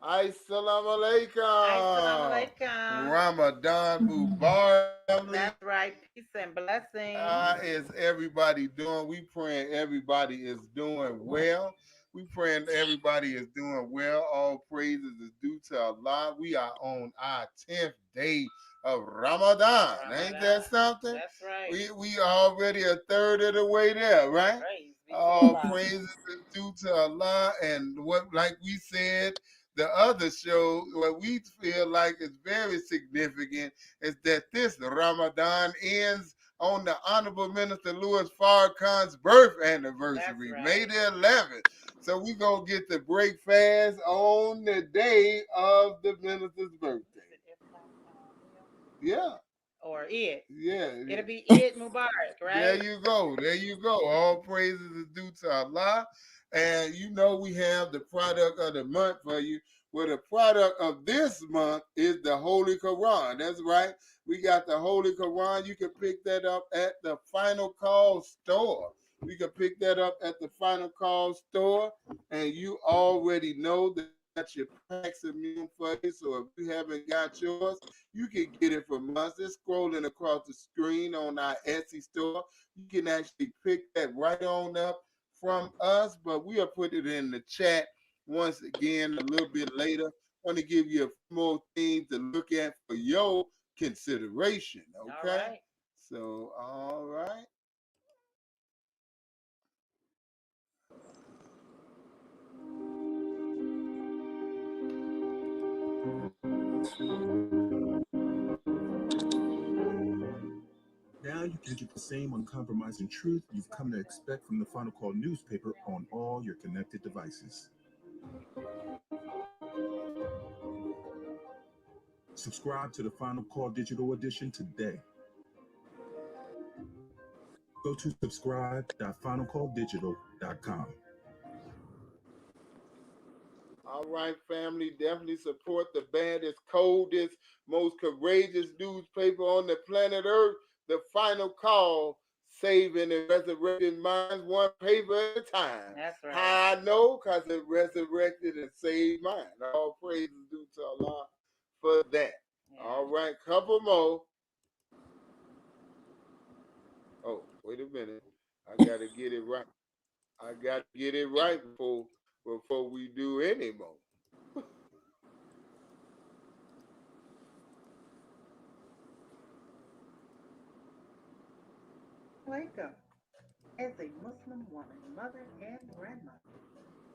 Assalamu Assalamu alaikum. alaikum. Ramadan Mubarak, family. That's right. Peace and blessings. How is everybody doing? We praying everybody is doing well. We praying everybody is doing well. All praises is due to Allah. We are on our 10th day of Ramadan. Ain't that Ramadan. something? That's right. We already a third of the way there, right? Praise be to All Allah. praises is due to Allah. And what, like we said, the other show, what we feel like is very significant is that this Ramadan ends on the Honorable Minister Louis Farrakhan's birth That's anniversary, May right. the 11th. So we going to get to break fast on the day of the minister's birthday. Is it Iftar? Yeah, Or it? yeah. It'll be it Mubarak, There right? you go. There you go. All praises is due to Allah. And you know we have the product of the month for you. Well, the product of this month is the Holy Quran. That's right. We got the Holy Quran. You can pick that up at the Final Call store. You can pick that up at the Final Call store. And you already know that we got your packs immune for you. So if you haven't got yours, you can get it from us. It's scrolling across the screen on our Etsy store. You can actually pick that right on up from us, but we'll put it in the chat once again a little bit later. Want to give you a few more things to look at for your consideration, All okay? right. So, all right. Now you can get the same uncompromising truth you've come to expect from the Final Call newspaper on all your connected devices. Subscribe to the Final Call Digital Edition today. Go to subscribe.finalcalldigital.com. All right, family, definitely support the baddest, coldest, most courageous newspaper on the planet Earth, The Final Call, saving and resurrecting minds one paper at a time. That's right. How I know? Because it resurrected and saved mine. All praises due to Allah for that. Yeah. All right, couple more. Oh, wait a minute. I got to get it right. I got to get it right before we do any more. Alaikum. As a Muslim woman, mother, and grandmother,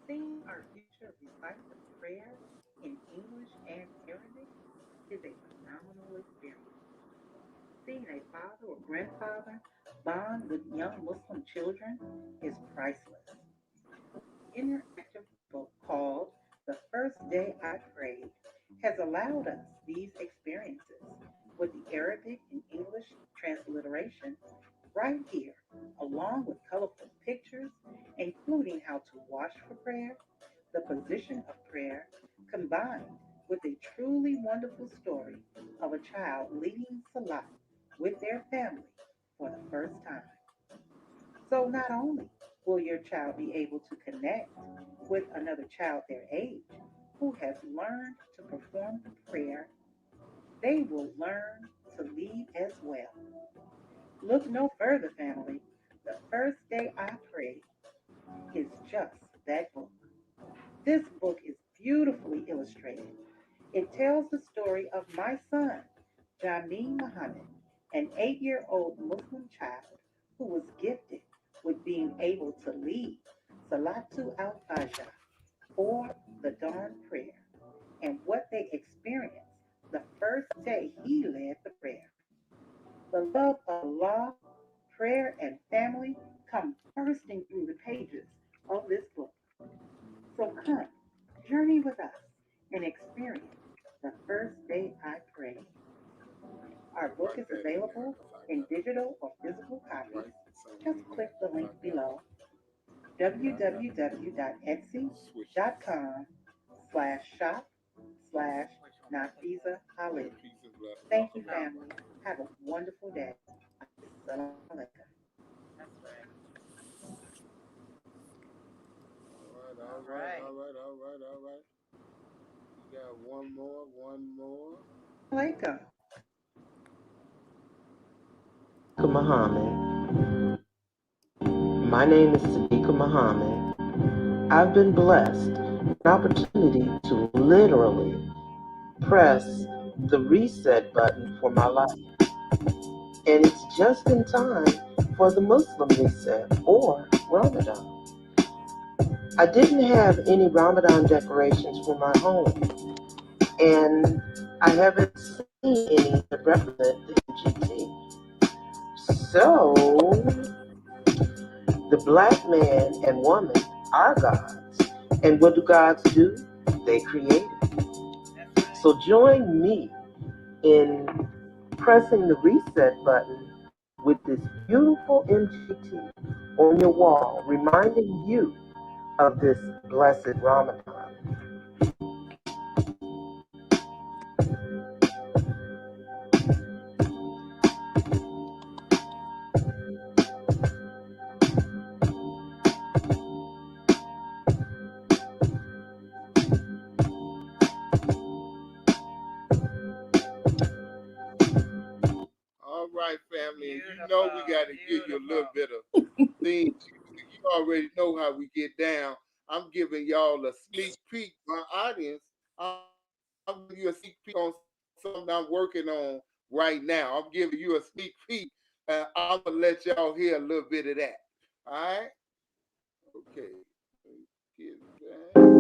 seeing our future recite the prayers in English and Arabic is a phenomenal experience. Seeing a father or grandfather bond with young Muslim children is priceless. The interactive book called The First Day I Prayed has allowed us these experiences with the Arabic and English transliteration right here, along with colorful pictures, including how to wash for prayer, the position of prayer, combined with a truly wonderful story of a child leading Salat with their family for the first time. So not only will your child be able to connect with another child their age who has learned to perform the prayer, they will learn to lead as well. Look no further, family. The First Day I Prayed is just that book. This book is beautifully illustrated. It tells the story of my son, Jameen Muhammad, an 8-year-old Muslim child who was gifted with being able to lead Salatu al Fajr, or the dawn prayer, and what they experienced the first day he led the prayer. The love of Allah, prayer, and family come bursting through the pages of this book. So come, journey with us and experience the first day I prayed. Our book is available in digital or physical copies. Just click the link below www.etsy.com slash shop slash Nafiza Khalid. Thank you, family. Have a wonderful day. Assalamu alaikum. That's right. All right, all All right, right. all right, all right, all right. One more. Alaikum. Muhammad. My name is Sadiqa Muhammad. I've been blessed with an opportunity to literally press the reset button for my life. And it's just in time for the Muslim reset or Ramadan. I didn't have any Ramadan decorations for my home, and I haven't seen any that represent the MGT. So, the black man and woman are gods. And what do gods do? They create. That's right. So join me in pressing the reset button with this beautiful MGT on your wall, reminding you of this blessed Ramadan. All right, family, and you know we Beautiful. got to give you a little Beautiful. bit of theme music. You already know how we get down. I'm giving y'all a sneak peek, my audience. I'm giving you a sneak peek on something I'm working on right now. I'm giving you a sneak peek. I'm gonna let y'all hear a little bit of that. All right? Okay. Get that.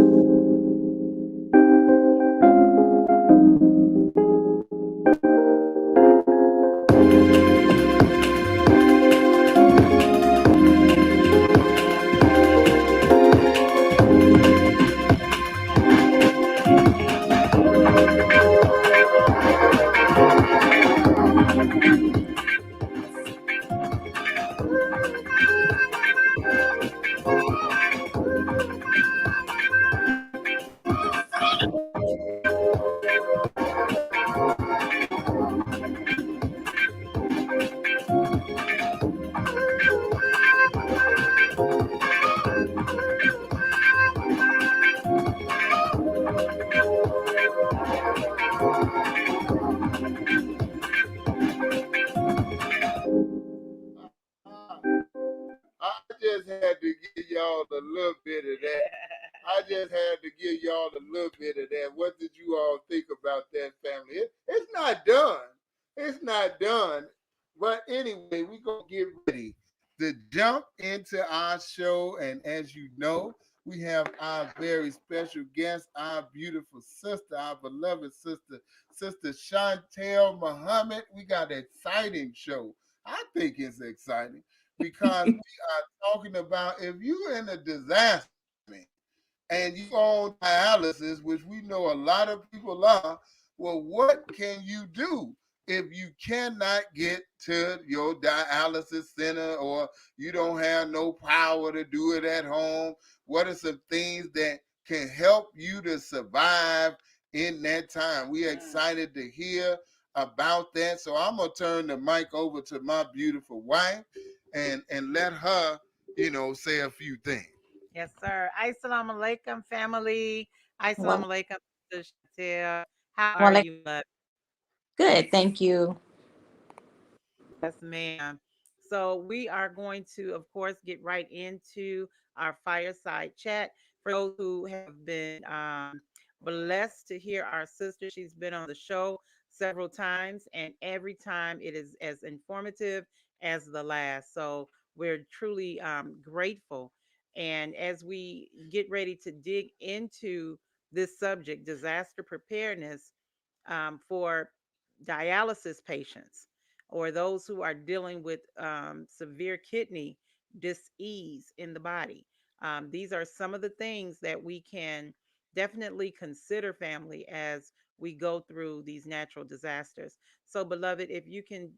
I just had to give y'all a little bit of that. I just had to give y'all a little bit of that. What did you all think about that, family? It's not done. It's not done. But anyway, we're going to get ready to jump into our show. And as you know, we have our very special guest, our beautiful sister, our beloved sister, Sister Shawntell Muhammad. We got an exciting show. I think it's exciting because we are talking about if you're in a disaster, family, and you on dialysis, which we know a lot of people are, well, what can you do if you cannot get to your dialysis center or you don't have no power to do it at home? What are some things that can help you to survive in that time? We're Mm. excited to hear about that. So I'm gonna turn the mic over to my beautiful wife and let her, say a few things. Yes, sir. Assalamu alaikum, family. Assalamu alaikum, Sister Chantel. How are you, beloved? Good, thank you. Yes, ma'am. So we are going to, of course, get right into our fireside chat. For those who have been blessed to hear our sister, she's been on the show several times, and every time it is as informative as the last. So we're truly grateful. And as we get ready to dig into this subject, disaster preparedness, for dialysis patients or those who are dealing with severe kidney disease in the body. These are some of the things that we can definitely consider, family, as we go through these natural disasters. So, beloved, if you can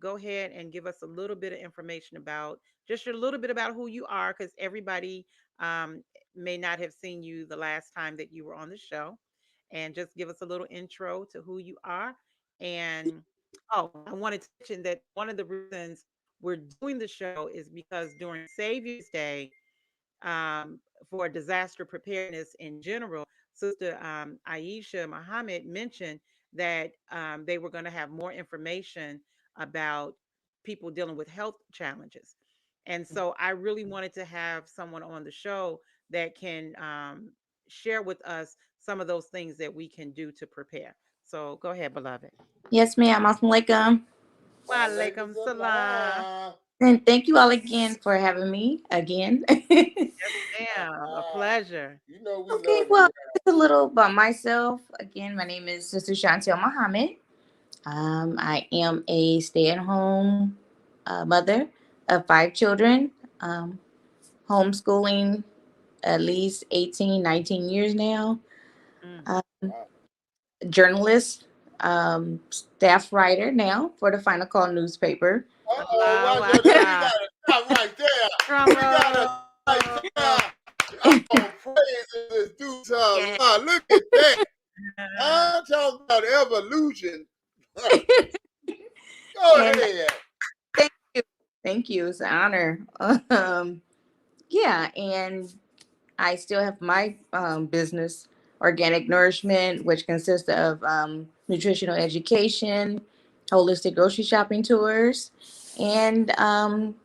go ahead and give us a little bit of information about just a little bit about who you are, because everybody um, may not have seen you the last time that you were on the show, and just give us a little intro to who you are. And oh, I wanted to mention that one of the reasons we're doing the show is because during Savior's Day, um, for disaster preparedness in general, Sister Aisha Muhammad mentioned that they were going to have more information about people dealing with health challenges. And so I really wanted to have someone on the show that can share with us some of those things that we can do to prepare. So go ahead, beloved. Yes, ma'am. Assalamualaikum. Wa Walaikum alaikum salam. salam. And thank you all again for having me again. Okay, Yes, ma'am. A Ah, pleasure. you know we love well, you. just a little about myself. Again, my name is Sister Shawntell Muhammad. I am a stay-at-home mother of 5 children, homeschooling at least 18, 19 years now. Mm. Uh, Wow. journalist, staff writer now for the Final Call newspaper. Uh-oh, Allahu watch out there. We Akbar. got to stop right there. Drum We got to roll. stop right there. Oh, praise is due to Yeah. Allah. Look at that. I'm talking about evolution. Go And ahead. thank you. Thank you. It's an honor. Yeah. And I still have my business, Organic Nourishment, which consists of nutritional education, holistic grocery shopping tours, and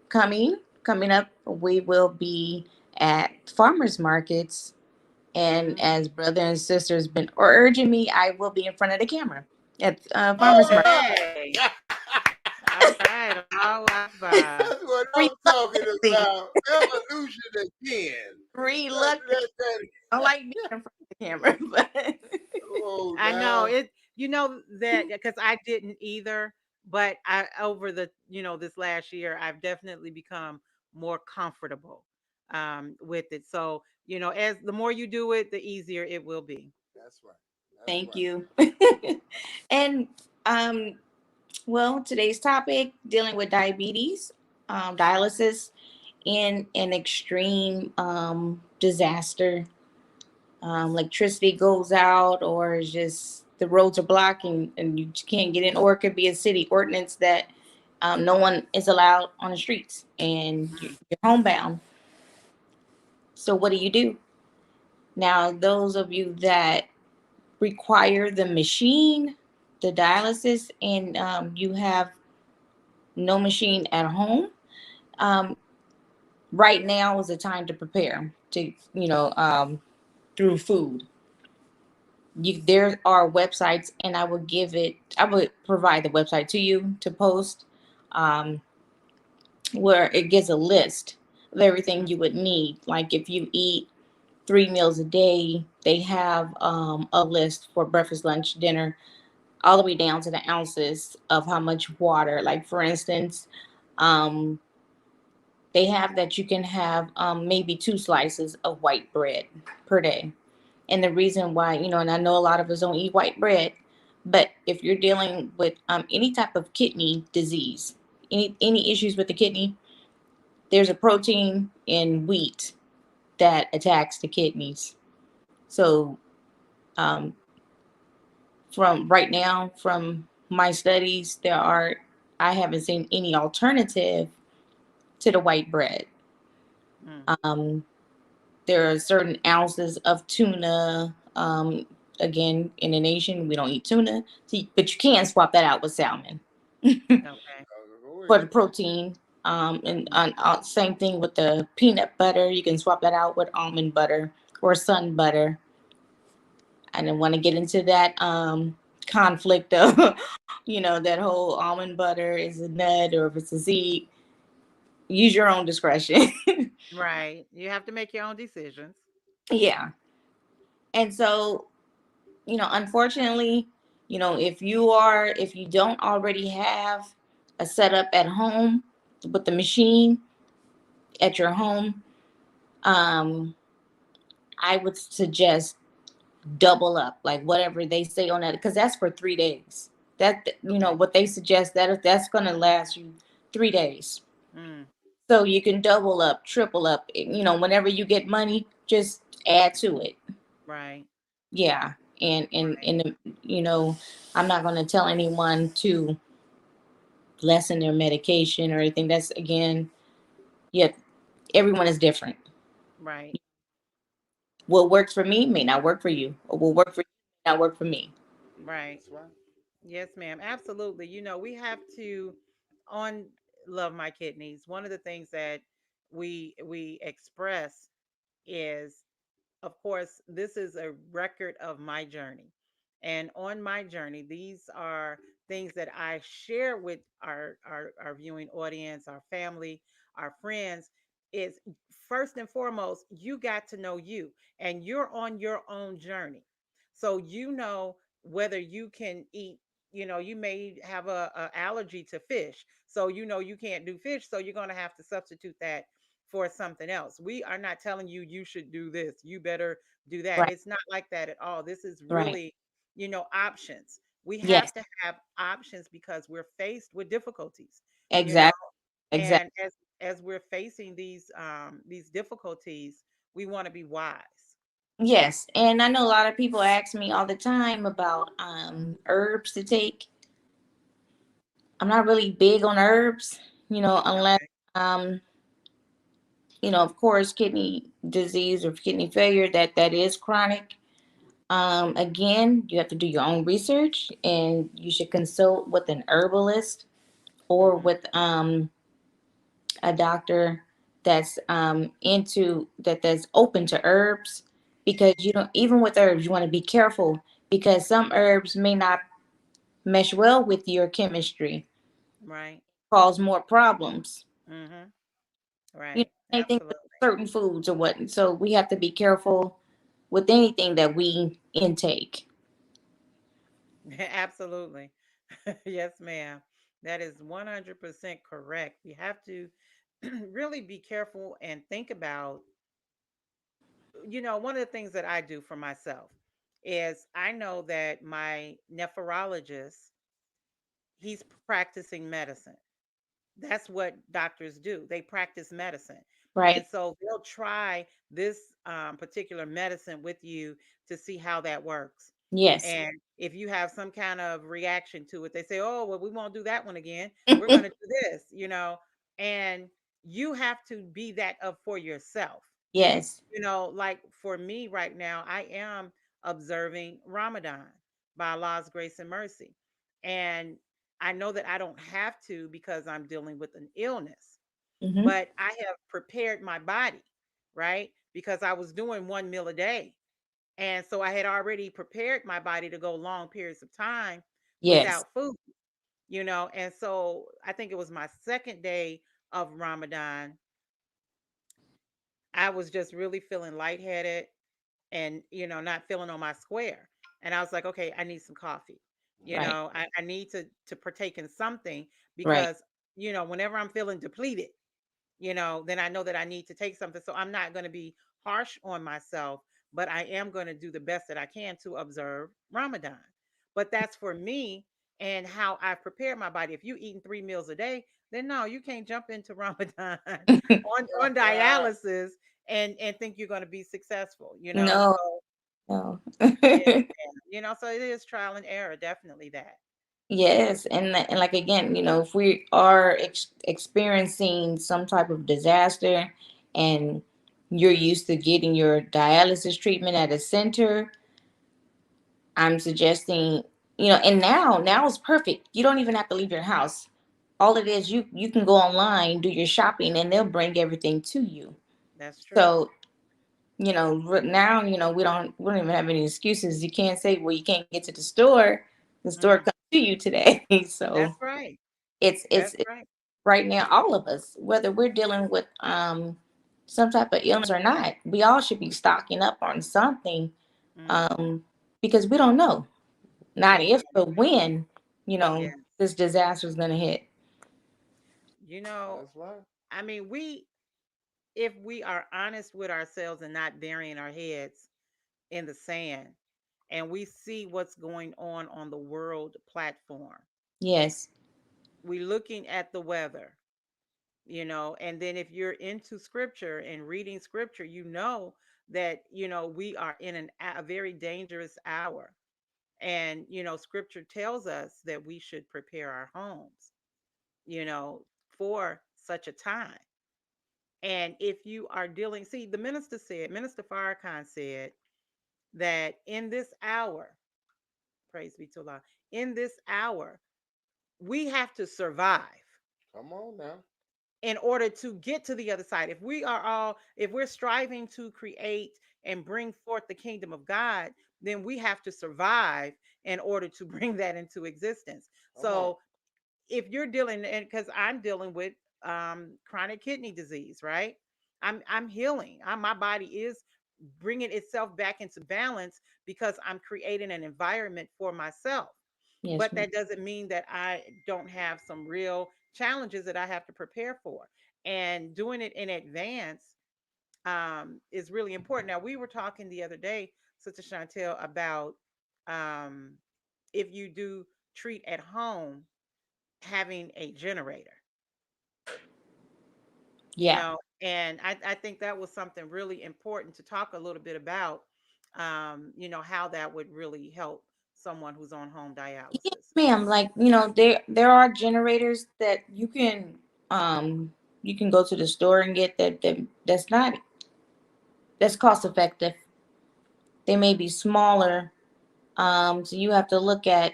coming up, we will be at farmers markets. And Mm. as brother and sisters been urging me, I will be in front of the camera at All farmers market. Hey. right. All right. Allahu Akbar. That's what I'm talking Reluctantly, about. Evolution again. reluctant. I don't like being in front of the camera, but Oh, I know now. it. You know that because I didn't either. But I over the this last year, I've definitely become more comfortable with it. So as the more you do it, the easier it will be. That's right. That's thank right. you. And um, well, today's topic dealing with diabetes, dialysis in an extreme disaster. Electricity goes out, or it's just the roads are blocked and you can't get in, or it could be a city ordinance that no one is allowed on the streets and Mm. you're homebound. So, what do you do? Now, those of you that require the machine, the dialysis, and you have no machine at home, um, right now is the time to prepare to, through food. There are websites, and I would provide the website to you to post, um, where it gives a list of everything you would need. Like if you eat 3 meals a day, they have a list for breakfast, lunch, dinner, all the way down to the ounces of how much water. Like for instance, um, they have that you can have maybe 2 slices of white bread per day. And the reason why, and I know a lot of us don't eat white bread, but if you're dealing with any type of kidney disease, any issues with the kidney, there's a protein in wheat that attacks the kidneys. So um, from right now, from my studies, I haven't seen any alternative to the white bread. Mm. Um, there are certain ounces of tuna. Again, in the nation, we don't eat tuna, but you can swap that out with salmon Okay. Go for the ahead. protein. And same thing with the peanut butter. You can swap that out with almond butter or sun butter. I didn't want to get into that conflict of, that whole almond butter is a nut or if it's a seed. Use your own discretion. Right. You have to make your own decisions. Yeah. And so, unfortunately, if you don't already have a setup at home with the machine at your home, um, I would suggest double up, like whatever they say on that, because that's for 3 days. That Okay. what they suggest that's going to last you 3 days. Mm. So you can double up, triple up. Whenever you get money, just add to it. Right. Yeah, and Right. and I'm not going to tell anyone to lessen their medication or anything. That's again, yeah, everyone is different. Right. What works for me may not work for you, or what work for you may not work for me. Right. That's right. Yes, ma'am. Absolutely. We have to on Love My Kidneys. One of the things that we express is, of course, this is a record of my journey. And on my journey, these are things that I share with our viewing audience, our family, our friends. Is first and foremost, you got to know you, and you're on your own journey. So whether you can eat, you may have a allergy to fish. So you can't do fish. So you're gonna have to substitute that for something else. We are not telling you you should do this. You better do that. Right. It's not like that at all. This is Right. really, options. We Yes. have to have options because we're faced with difficulties, you know, Exactly. Exactly. and as we're facing these difficulties, we want to be wise. Yes. And I know a lot of people ask me all the time about herbs to take. I'm not really big on herbs, unless Okay. um of course, kidney disease or kidney failure that is chronic. Again, you have to do your own research, and you should consult with an herbalist or Hmm. with a doctor that's open to herbs, because you don't even with herbs you want to be careful, because some herbs may not mesh well with your chemistry, Right. cause more problems. Hmm. You know, Right. same thing with Absolutely. certain foods or what. So we have to be careful with anything that we intake. Absolutely. Yes, ma'am. That is 100% correct. You have to really be careful and think about, one of the things that I do for myself is I know that my nephrologist, he's practicing medicine. That's what doctors do. They practice medicine. And Right. so they'll try this particular medicine with you to see how that works. Yes. And if you have some kind of reaction to it, they say, oh, well, we won't do that one again. We're going to do this. And you have to be that up for yourself. Yes. Like for me right now, I am observing Ramadan by Allah's grace and mercy. And I know that I don't have to because I'm dealing with an illness, Hmm. but I have prepared my body, right? Because I was doing one meal a day. And so I had already prepared my body to go long periods of time Yes. without food, And so I think it was my second day of Ramadan. I was just really feeling lightheaded and not feeling on my square, and I was like, okay, I need some coffee. Right. I need to partake in something Right. because whenever I'm feeling depleted, then I know that I need to take something. So I'm not going to be harsh on myself, but I am going to do the best that I can to observe Ramadan. But that's for me and how I've prepared my body. If you eating 3 meals a day, then no, you can't jump into Ramadan on That's right. dialysis and think you're going to be successful. No. So No. yes, ma'am. So it is trial and error, definitely that. Yes, and like again, if we are experiencing some type of disaster, and you're used to getting your dialysis treatment at a center, I'm suggesting, and now is perfect. You don't even have to leave your house. All it is, you can go online, do your shopping, and they'll bring everything to you. That's true. So, now, we don't even have any excuses. You can't say, well, you can't get to the store. The store Mm, comes to you today. So that's right. it's That's it's right. right now, all of us, whether we're dealing with some type of illness or not, we all should be stocking up on something, Mm, um because we don't know, not that's if right. but when, Yes. this disaster is going to hit. You know, That's right. I mean, if we are honest with ourselves and not burying our heads in the sand, and we see what's going on the world platform, Yes. we looking at the weather, and then if you're into scripture and reading scripture, that we are in a very dangerous hour. And scripture tells us that we should prepare our homes, you know for such a time. And if you are dealing, see, the minister said, Minister Farrakhan said that in this hour, praise be to Allah, in this hour, we have to survive Come on now. in order to get to the other side. If we're striving to create and bring forth the kingdom of God, then we have to survive in order to bring that into existence. Come on. So if you're dealing, and because I'm dealing with chronic kidney disease, right? I'm healing. My body is bringing itself back into balance because I'm creating an environment for myself. Yes, But ma'am. that doesn't mean that I don't have some real challenges that I have to prepare for. And doing it in advance is really important. Now, we were talking the other day, Sister Chantel, about um, if you do treat at home, having a generator, Yeah. and I think that was something really important to talk a little bit about, how that would really help someone who's on home Yes, dialysis. ma'am. Like, there are generators that you can go to the store and get that's cost effective. They may be smaller. So you have to look at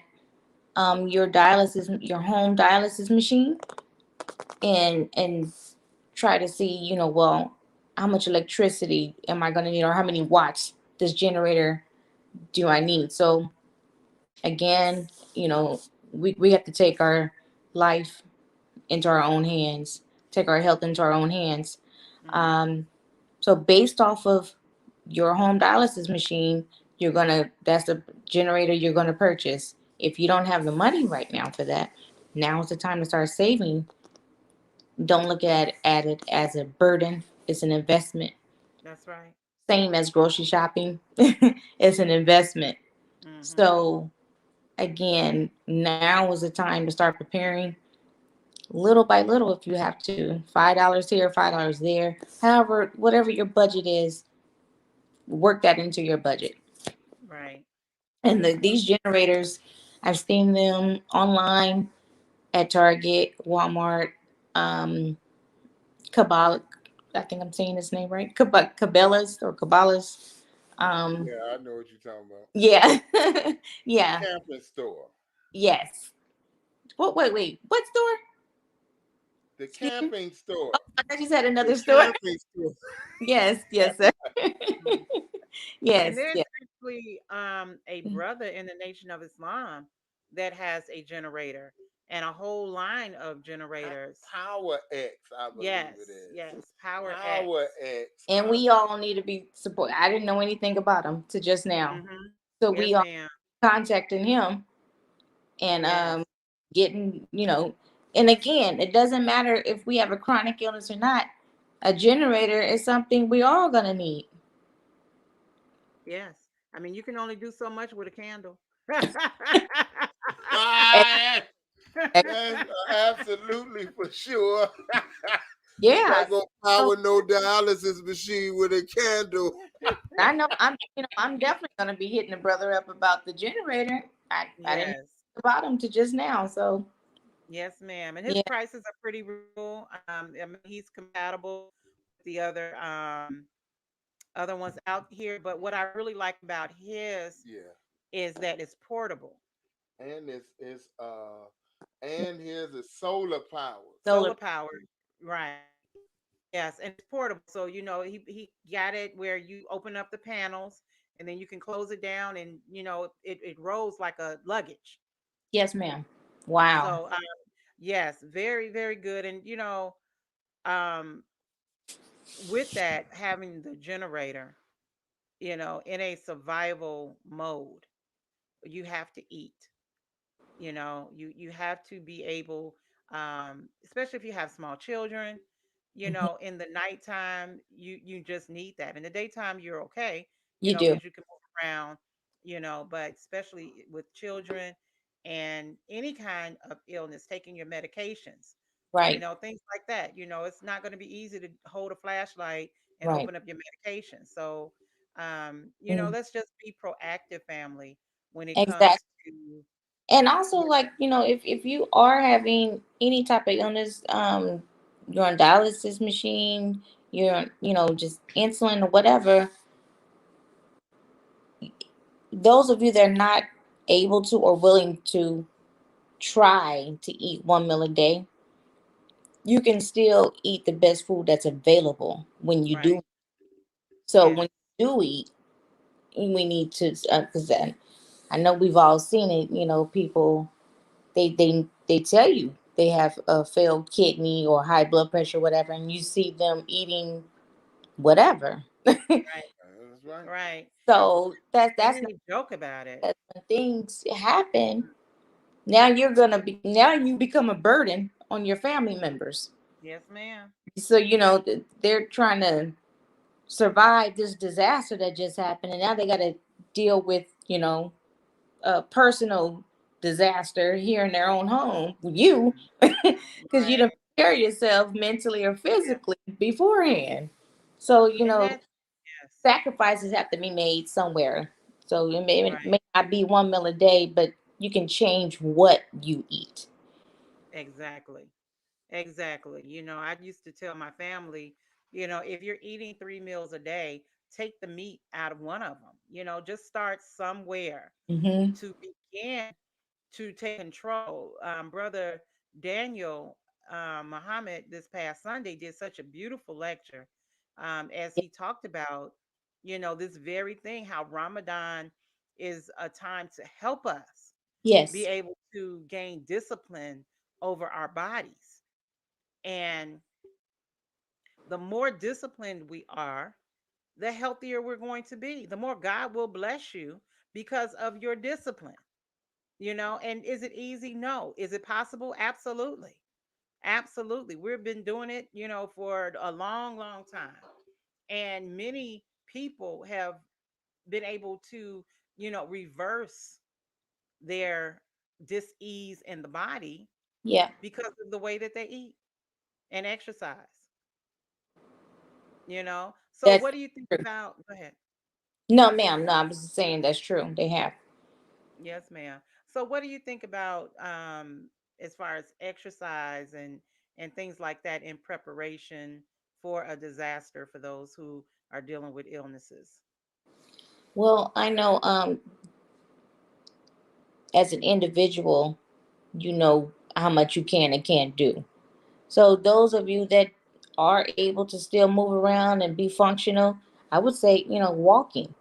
your home dialysis machine, and try to see, well, how much electricity am I going to need, or how many watts this generator do I need. So again, we have to take our life into our own hands, take our health into our own hands. Mm-hmm. Um, so based off of your home dialysis machine, that's the generator you're gonna purchase. If you don't have the money right now for that, now is the time to start saving. Don't look at it as a burden. It's an investment. That's right. Same as grocery shopping. It's an investment. Mm-hmm. So again, now is the time to start preparing little by little if you have to. $5 here, $5 there. However, whatever your budget is, work that into your budget. Right. And these generators, I've seen them online at Target, Walmart, um, Cabal. I think I'm saying his name right. Cabela's or Cabela's. Um, Yeah, I know what you're talking about. yeah, The yeah, camping store. yes. What? Wait. What store? The Excuse me. camping store. I just had The another store. camping store. Yes, sir. Mm. And Yes, there's yes, actually a brother in the Nation of Islam that has a generator and a whole line of generators. Power X, I believe it Yes, is. yes, Power Power X. X. and we all need to be support. I didn't know anything about him to just now, Mm-hmm. so we Yes, are ma'am. contacting him and Yes, getting, and again, it doesn't matter if we have a chronic illness or not. A generator is something we all gonna need. yes. I mean, you can only do so much with a candle. And- Ah, and- that's absolutely for sure. You yeah, ain't gonna so power no dialysis machine with a candle. I know I'm definitely gonna be hitting the brother up about the generator. I didn't know Yes. about him to just now, so Yes, ma'am. And his yeah, prices are pretty reasonable. I mean, he's compatible with the other ones out here. But what I really like about his Yeah. is that it's portable, And and his is solar powered. solar. solar powered. Right. Yes, and it's portable. So he got it where you open up the panels and then you can close it down, and it rolls like a luggage. Yes, ma'am. Wow. So yes, very very good. And um with that, having the generator, in a survival mode, you have to eat. You have to be able, especially if you have small children, Mhm. in the nighttime, you just need that. In the daytime, you're okay, You do because you can move around, but especially with children and any kind of illness, taking your medications, right, things like that. It's not going to be easy to hold a flashlight and right. open up your medication. So Mm, let's just be proactive, family, when it exactly. comes to And also, yeah. like, if you are having any type of illness, you're on dialysis machine, your, just insulin or whatever, those of you that are not able to or willing to try to eat 1 meal a day, you can still eat the best food that's available when you do. Right. So Yes. when you do eat, we need to, because I know we've all seen it. People, they tell you they have a failed kidney or high blood pressure, whatever, and you see them eating whatever. Right. That's right. Right. So And that's then not, they joke about it. that when things happen. Now you become a burden on your family members. Yes, ma'am. So they're trying to survive this disaster that just happened, and now they got to deal with a personal disaster here in their own home. You, because you Right. don't prepare yourself mentally or Yeah. physically beforehand. So And that, yes. sacrifices have to be made somewhere. So it may Right. not be 1 meal a day, but you can change what you eat. Exactly. Exactly. I used to tell my family, if you're eating 3 meals a day, take the meat out of one of them. Just start somewhere Hmm. to begin to take control. Brother Daniel Muhammad this past Sunday did such a beautiful lecture as he talked about, this very thing, how Ramadan is a time to help us be Yes. able to gain discipline over our bodies. And the more disciplined we are, the healthier we're going to be. The more God will bless you because of your discipline. And is it easy? No. Is it possible? Absolutely. Absolutely. We've been doing it, for a long, long time. And many people have been able to, reverse their dis-ease in the body Yeah. because of the way that they eat and exercise. So That's what do you think true. about, go ahead. No, ma'am. No, I was just saying that's true. They have. Yes, ma'am. So what do you think about as far as exercise and things like that in preparation for a disaster for those who are dealing with illnesses? Well, I know as an individual, you know how much you can and can't do. So those of you that are able to still move around and be functional, I would say, walking.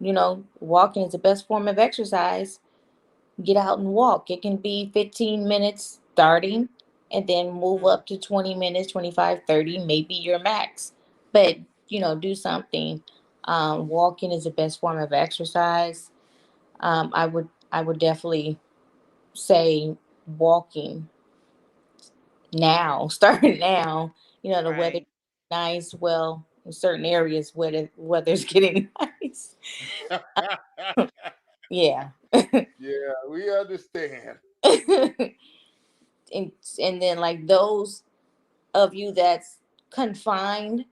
Walking is the best form of exercise. Get out and walk. It can be 15 minutes starting and then move Mhm. up to 20 minutes, 25, 30, maybe your max. But, do something. Walking is the best form of exercise. I would definitely say walking now, starting now. The weather Right. nice. Well, in certain areas where the weather's getting nice. Yeah. Yeah, we understand. and, and then like those of you that's confined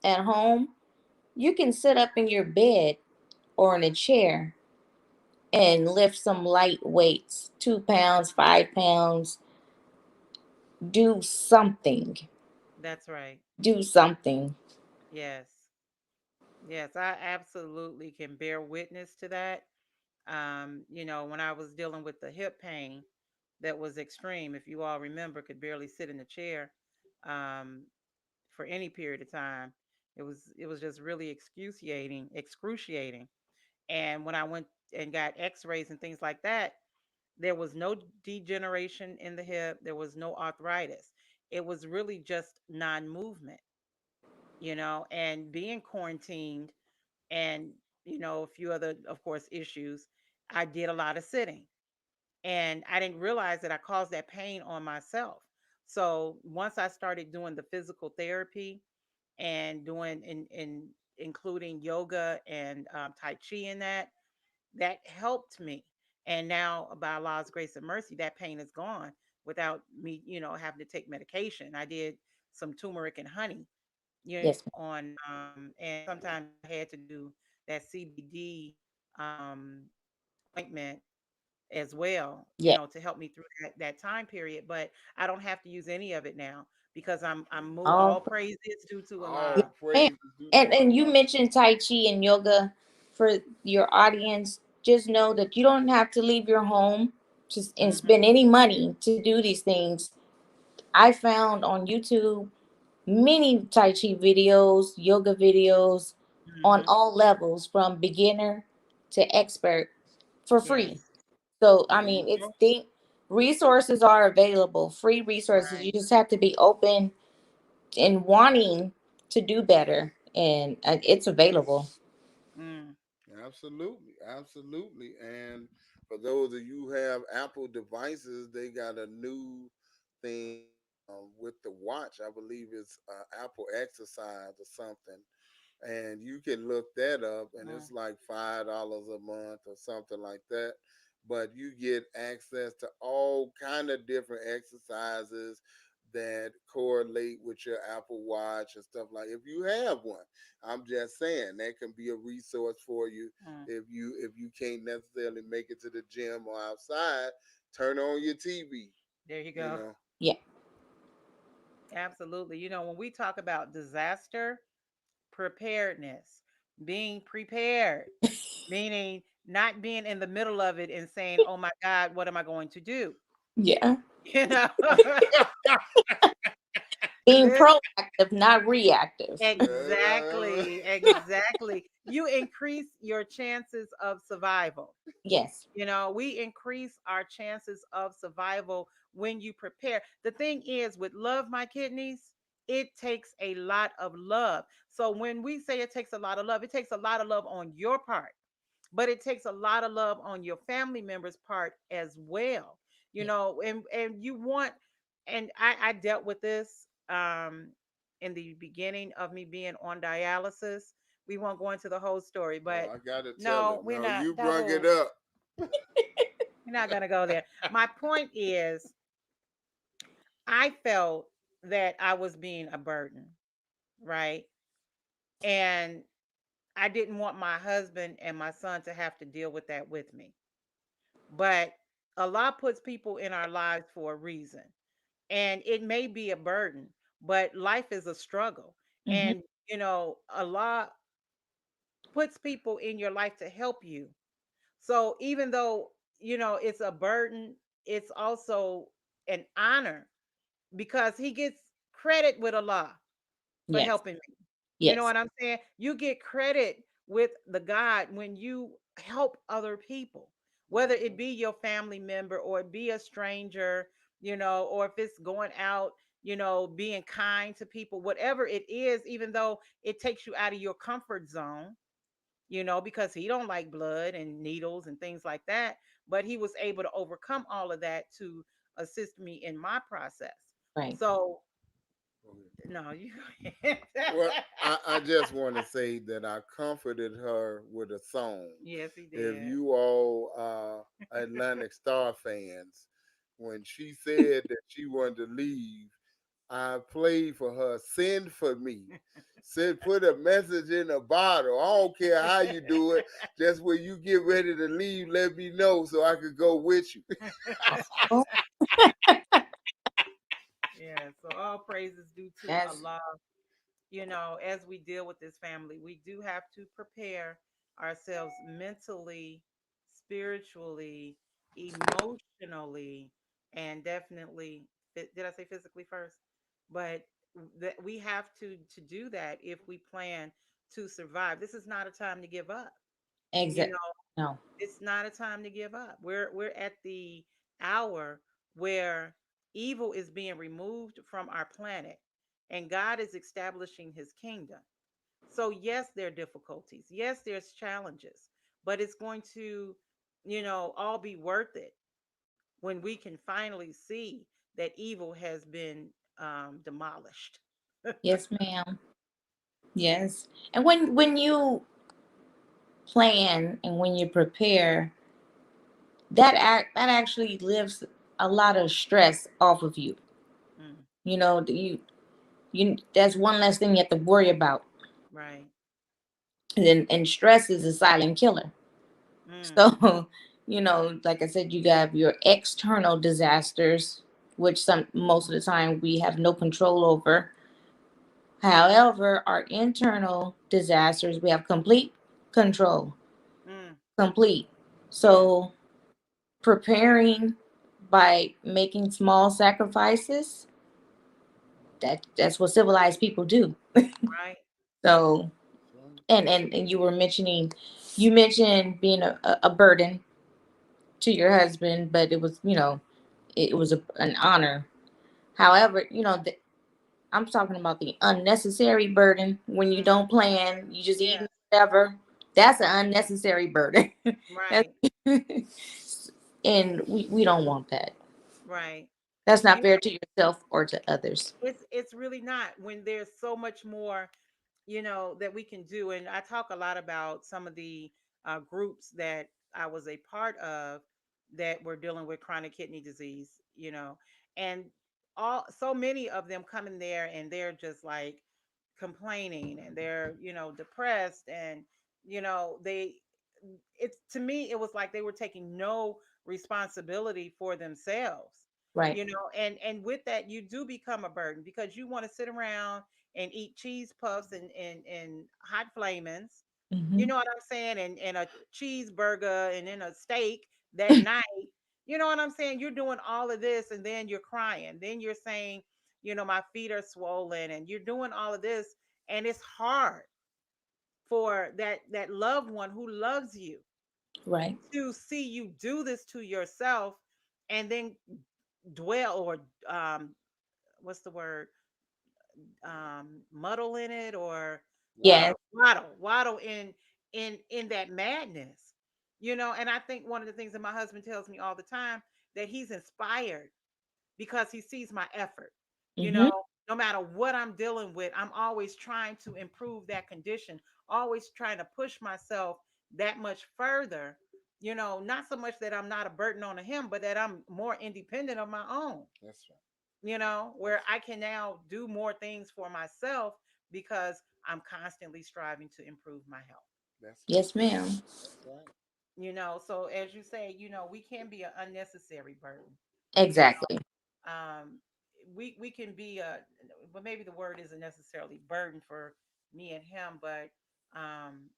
at home, you can sit up in your bed or in a chair and lift some light weights, 2 pounds, 5 pounds. Do something. That's right. Do something. Yes. Yes, I absolutely can bear witness to that. When I was dealing with the hip pain that was extreme, if you all remember, could barely sit in the chair um, for any period of time. It was just really excruciating. And when I went and got X-rays and things like that, there was no degeneration in the hip. There was no arthritis. It was really just non-movement, and being quarantined and a few other, of course, issues. I did a lot of sitting, and I didn't realize that I caused that pain on myself. So once I started doing the physical therapy and doing in including yoga and tai chi in that helped me. And now, by Allah's grace and mercy, that pain is gone without me, having to take medication. I did some turmeric and honey, Yes, ma'am. on and sometimes I had to do that CBD um ointment as well, Yeah. to help me through that time period. But I don't have to use any of it now because I'm moved. Oh, All praise is due to yeah. Allah. All praises due to And you Allah. mentioned Tai Chi and yoga for your audience. Just know that you don't have to leave your home and Hmm. spend any money to do these things. I found on YouTube many Tai Chi videos, yoga videos on Hmm. all levels from beginner to expert for free. Yes. So, I There mean, you it's go. the resources are available, free resources. Right. You just have to be open and wanting to do better, and it's available. Mm. Absolutely, absolutely. And for those of you who have Apple devices, they got a new thing with the watch. I believe it's Apple Exercise or something, and you can look that up, and Mm. it's like $5 a month or something like that. But you get access to all kind of different exercises that correlate with your Apple Watch and stuff like. If you have one, I'm just saying that can be a resource for you Mm. if you can't necessarily make it to the gym or outside. Turn on your TV. There you You go. know. Yeah. Absolutely. When we talk about disaster preparedness, being prepared, meaning not being in the middle of it and saying, "Oh my God, what am I going to do?" Yeah. You know, Being Lis- proactive, not reactive. exactly, exactly. You increase your chances of survival. Yes. We increase our chances of survival when you prepare. The thing is, with Love My Kidneys, it takes a lot of love. So when we say it takes a lot of love, it takes a lot of love on your part, but it takes a lot of love on your family members' part as well. Yeah. And you want, and I dealt with this in the beginning of me being on dialysis. We won't go into the whole story, Oh, but I gotta tell no, it. we're No, not. you brung it Double. up. We're not gonna go there. My point is, I felt that I was being a burden, right? And I didn't want my husband and my son to have to deal with that with me. But Allah puts people in our lives for a reason. And it may be a burden, but life is a struggle. Hmm. And, Allah puts people in your life to help you. So even though, it's a burden, it's also an honor because he gets credit with Allah for Yes. helping me. You know Yes. what I'm saying? You get credit with the God when you help other people, whether it be your family member or it be a stranger, or if it's going out, being kind to people, whatever it is, even though it takes you out of your comfort zone, because he don't like blood and needles and things like that, but he was able to overcome all of that to assist me in my process. Right. So, no, you go ahead. Well, I just want to say that I comforted her with a song. Yes, he If did. you all are Atlantic Star fans, when she said that she wanted to leave, I played for her, send for me. Said put a message in a bottle. I don't care how you do it. Just when you get ready to leave, let me know so I could go with you. Oh, Yeah, so all praises due to that's Allah. As we deal with this family, we do have to prepare ourselves mentally, spiritually, emotionally, and definitely, did I say physically first? But that we have to do that if we plan to survive. This is not a time to give up. You exact. know, No. it's not a time to give up. We're at the hour where evil is being removed from our planet and God is establishing his kingdom. So yes, there are difficulties. Yes, there's challenges, but it's going to, all be worth it when we can finally see that evil has been demolished. Yes, ma'am. Yes. And when you plan and when you prepare, that actually lifts a lot of stress off of you. Mm, You that's one less thing you have to worry about. right. And stress is a silent killer. Mm, So, like I said, you got your external disasters which most of the time we have no control over. However, our internal disasters, we have complete control. Mm, Complete. yeah. So preparing by making small sacrifices, that's what civilized people do. Right. So and you were mentioning, you mentioned being a burden to your husband, but it was, it was an honor. However, I'm talking about the unnecessary burden when you don't plan, you just Yeah. eating whatever. That's an unnecessary burden. Right. And we don't want that. Right. That's not You fair to yourself or to others. it's really not when there's so much more, that we can do. And I talk a lot about some of the groups that I was a part of that were dealing with chronic kidney disease, and all so many of them come in there and they're just like complaining and they're, depressed, and they it's to me it was like they were taking no responsibility for themselves, Right. and with that you do become a burden because you want to sit around and eat cheese puffs and hot flamings, you Hmm. know what I'm saying, and a cheeseburger and then a steak that night. You know what I'm saying? You're doing all of this and then you're crying. Then you're saying, my feet are swollen, and you're doing all of this, and it's hard for that loved one who loves you Right. to see you do this to yourself and then dwell or what's the word, muddle in it, or Yes. waddle in that madness, and I think one of the things that my husband tells me all the time, that he's inspired because he sees my effort, you Hmm. know no matter what I'm dealing with, I'm always trying to improve that condition, always trying to push myself that much further, not so much that I'm not a burden on him, but that I'm more independent of my own, That's right. where I can now do more things for myself because I'm constantly striving to improve my health. That's right. Yes, ma'am. That's right. So as you say, we can be an unnecessary burden. You Exactly. know, we can be but maybe the word isn't necessarily burden for me and him, but um,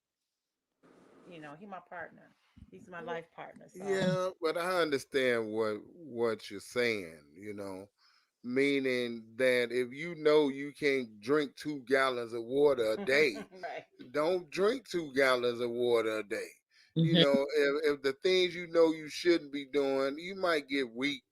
he my partner. He's my life partner. So Yeah, but I understand what you're saying, meaning that if you know you can't drink 2 gallons of water a day, right, don't drink 2 gallons of water a day. Hmm. If the things you shouldn't be doing, you might get weak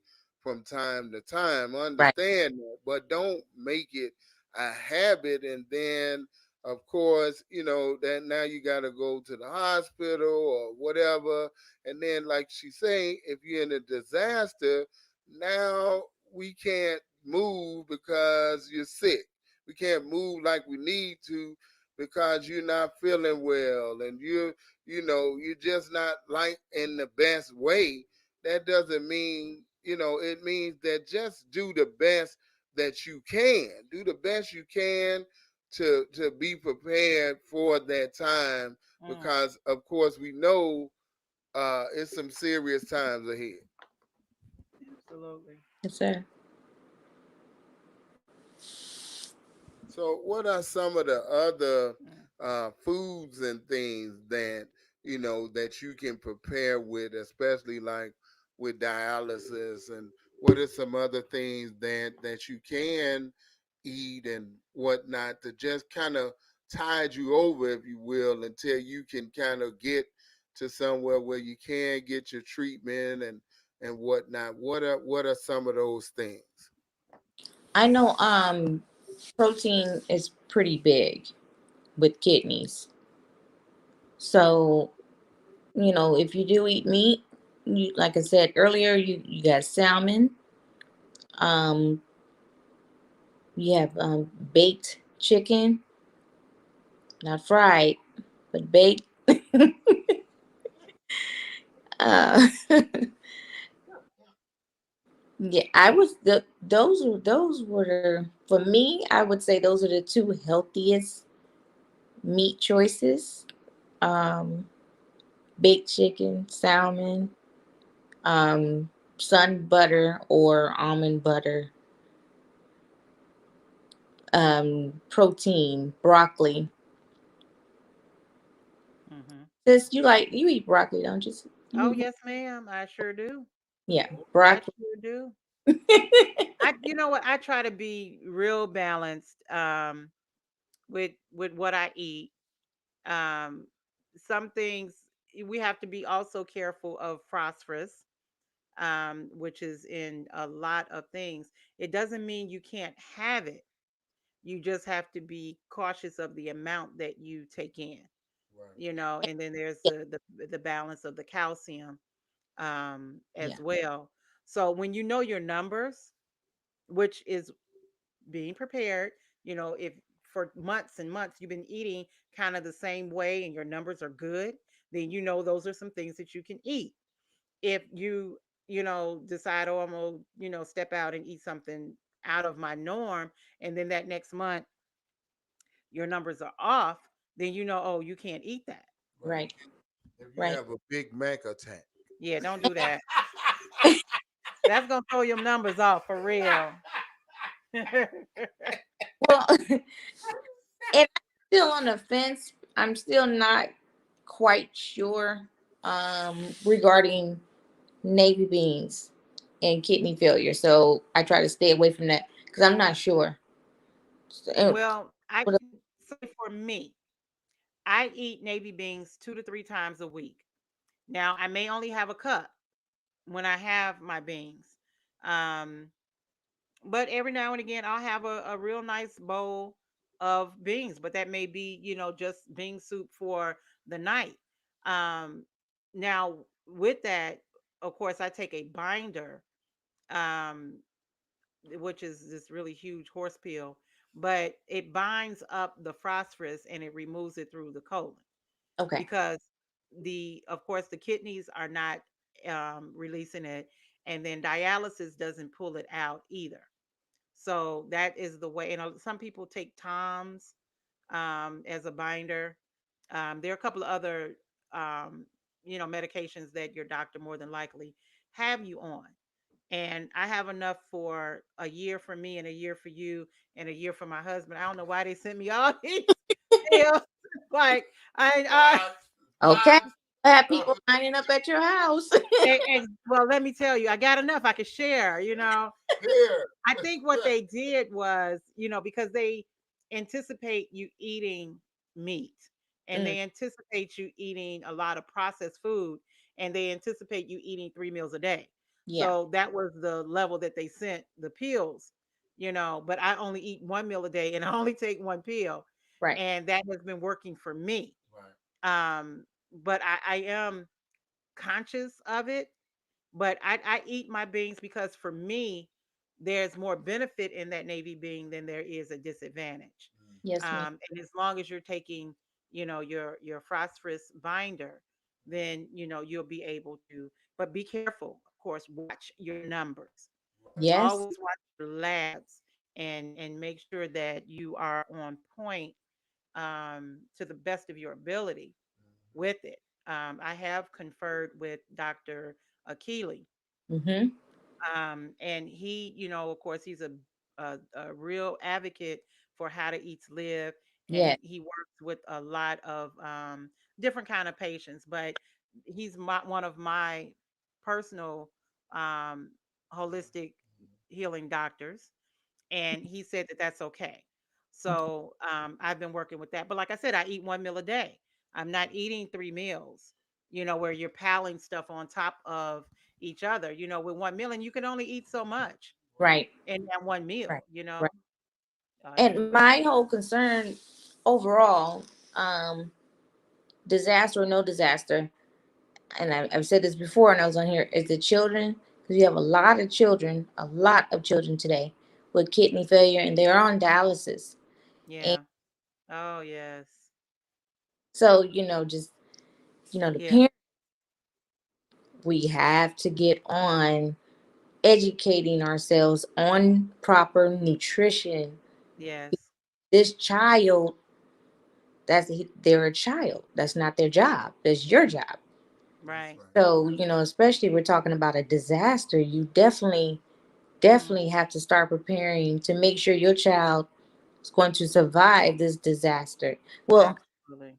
from time to time. Right. Understand that, but don't make it a habit. And then, of course, that now you got to go to the hospital or whatever. And then, like she say, if you're in a disaster, now we can't move because you're sick. We can't move like we need to because you're not feeling well and you're just not like in the best way. That doesn't mean, it means that just do the best that you can. Do the best you can to be prepared for that time mm, because of course we know it's some serious times ahead. absolutely. Yes, sir. So, what are some of the other Mm. foods and things that that you can prepare with, especially like with dialysis, and what are some other things that you can eat and whatnot to just kind of tide you over, if you will, until you can kind of get to somewhere where you can get your treatment and whatnot. What are some of those things? I know protein is pretty big with kidneys. So, if you do eat meat, you, like I said earlier, you got salmon, um you have baked chicken, not fried, but baked. uh yeah, I was those were for me, I would say those are the two healthiest meat choices. um Baked chicken, salmon. sun butter or almond butter, protein, broccoli. Hmm. Sis, you eat broccoli, don't you? Oh, You yes, ma'am. I sure do. yeah, I broccoli. sure do. You know what? I try to be real balanced with what I eat. Um, some things we have to be also careful of phosphorus, which is in a lot of things. It doesn't mean you can't have it. You just have to be cautious of the amount that you take in. Right. And then there's Yeah, the balance of the calcium as yeah, well. So when you know your numbers, which is being prepared, if for months and months you've been eating kind of the same way and your numbers are good, then those are some things that you can eat. If you decide, oh, I'm gonna, step out and eat something out of my norm, and then that next month your numbers are off, then oh, you can't eat that. Right. right, If you right. have a Big Mac attack. Yeah, don't do that. That's gonna throw your numbers off for real. Well, and I'm still on the fence. I'm still not quite sure regarding navy beans and kidney failure. So I try to stay away from that because I'm not sure. So, Well, I what- can say for me, I eat navy beans 2 to 3 times a week. Now, I may only have a cup when I have my beans. Um, but every now and again, I'll have a real nice bowl of beans, but that may be, just bean soup for the night. Um, Now, with that, of course, I take a binder, um, which is this really huge horse peel, but it binds up the phosphorus and it removes it through the colon okay, because of course, the kidneys are not releasing it, and then dialysis doesn't pull it out either. So that is the way. And some people take Tums as a binder. There are a couple of other, um, medications that your doctor more than likely have you on. And I have enough for a year for me and a year for you and a year for my husband. I don't know why they sent me all these pills. Like I Box, okay. box. I have people lining up at your house. well, let me tell you, I got enough I could share. Here. I think what they did was, because they anticipate you eating meat and Mm, they anticipate you eating a lot of processed food and they anticipate you eating 3 meals a day. yeah, So that was the level that they sent the pills, but I only eat 1 meal a day and I only take one pill. right. And that has been working for me. Right. But I am conscious of it, but I eat my beans because for me, there's more benefit in that navy bean than there is a disadvantage. Yes, ma'am. And as long as you're taking, your phosphorus binder, then you'll be able to. But be careful, of course. Watch your numbers. Right. Yes, Always watch your labs and make sure that you are on point to the best of your ability with it. I have conferred with Dr. Akili, mm-hmm. and he, of course, he's a real advocate for how to eat to live, Yeah. and he works with a lot of different kind of patients. But he's one of my personal um, holistic healing doctors, and he said that that's okay. Okay. So I've been working with that. But like I said, I eat 1 meal a day. I'm not eating 3 meals. Where you're piling stuff on top of each other. With 1 meal, and you can only eat so much Right, in that one right, meal. right. And But my whole concern overall, um, disaster or no disaster, and I've said this before, and I was on here, is the children, because you have a lot of children today with kidney failure, and they're on dialysis. And yeah. Oh yes. so, just, the Yeah. parents, we have to get on educating ourselves on proper nutrition. Yes. This child, they're a child. That's not their job. That's your job. That's Right. right. So, especially we're talking about a disaster, you definitely have to start preparing to make sure your child is going to survive this disaster. Well, Absolutely.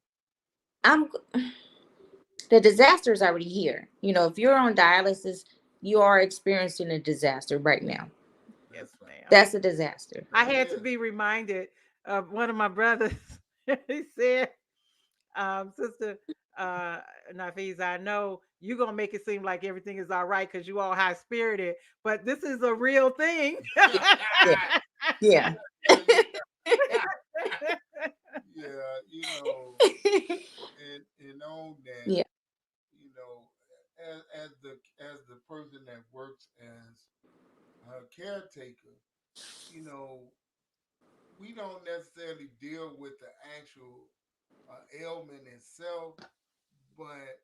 I'm the disaster is already here. If you're on dialysis, you are experiencing a disaster right now. Yes, That's right. ma'am. That's a disaster. I That had to is. be reminded of one of my brothers. He said, Sister uh, Nafisa, I know you're going to make it seem like everything is all right because you all high spirited, but this is a real thing. Yeah. Yeah. Yeah, and on that, Yeah. as the person that works as a caretaker, you know, we don't necessarily deal with the actual ailment itself, but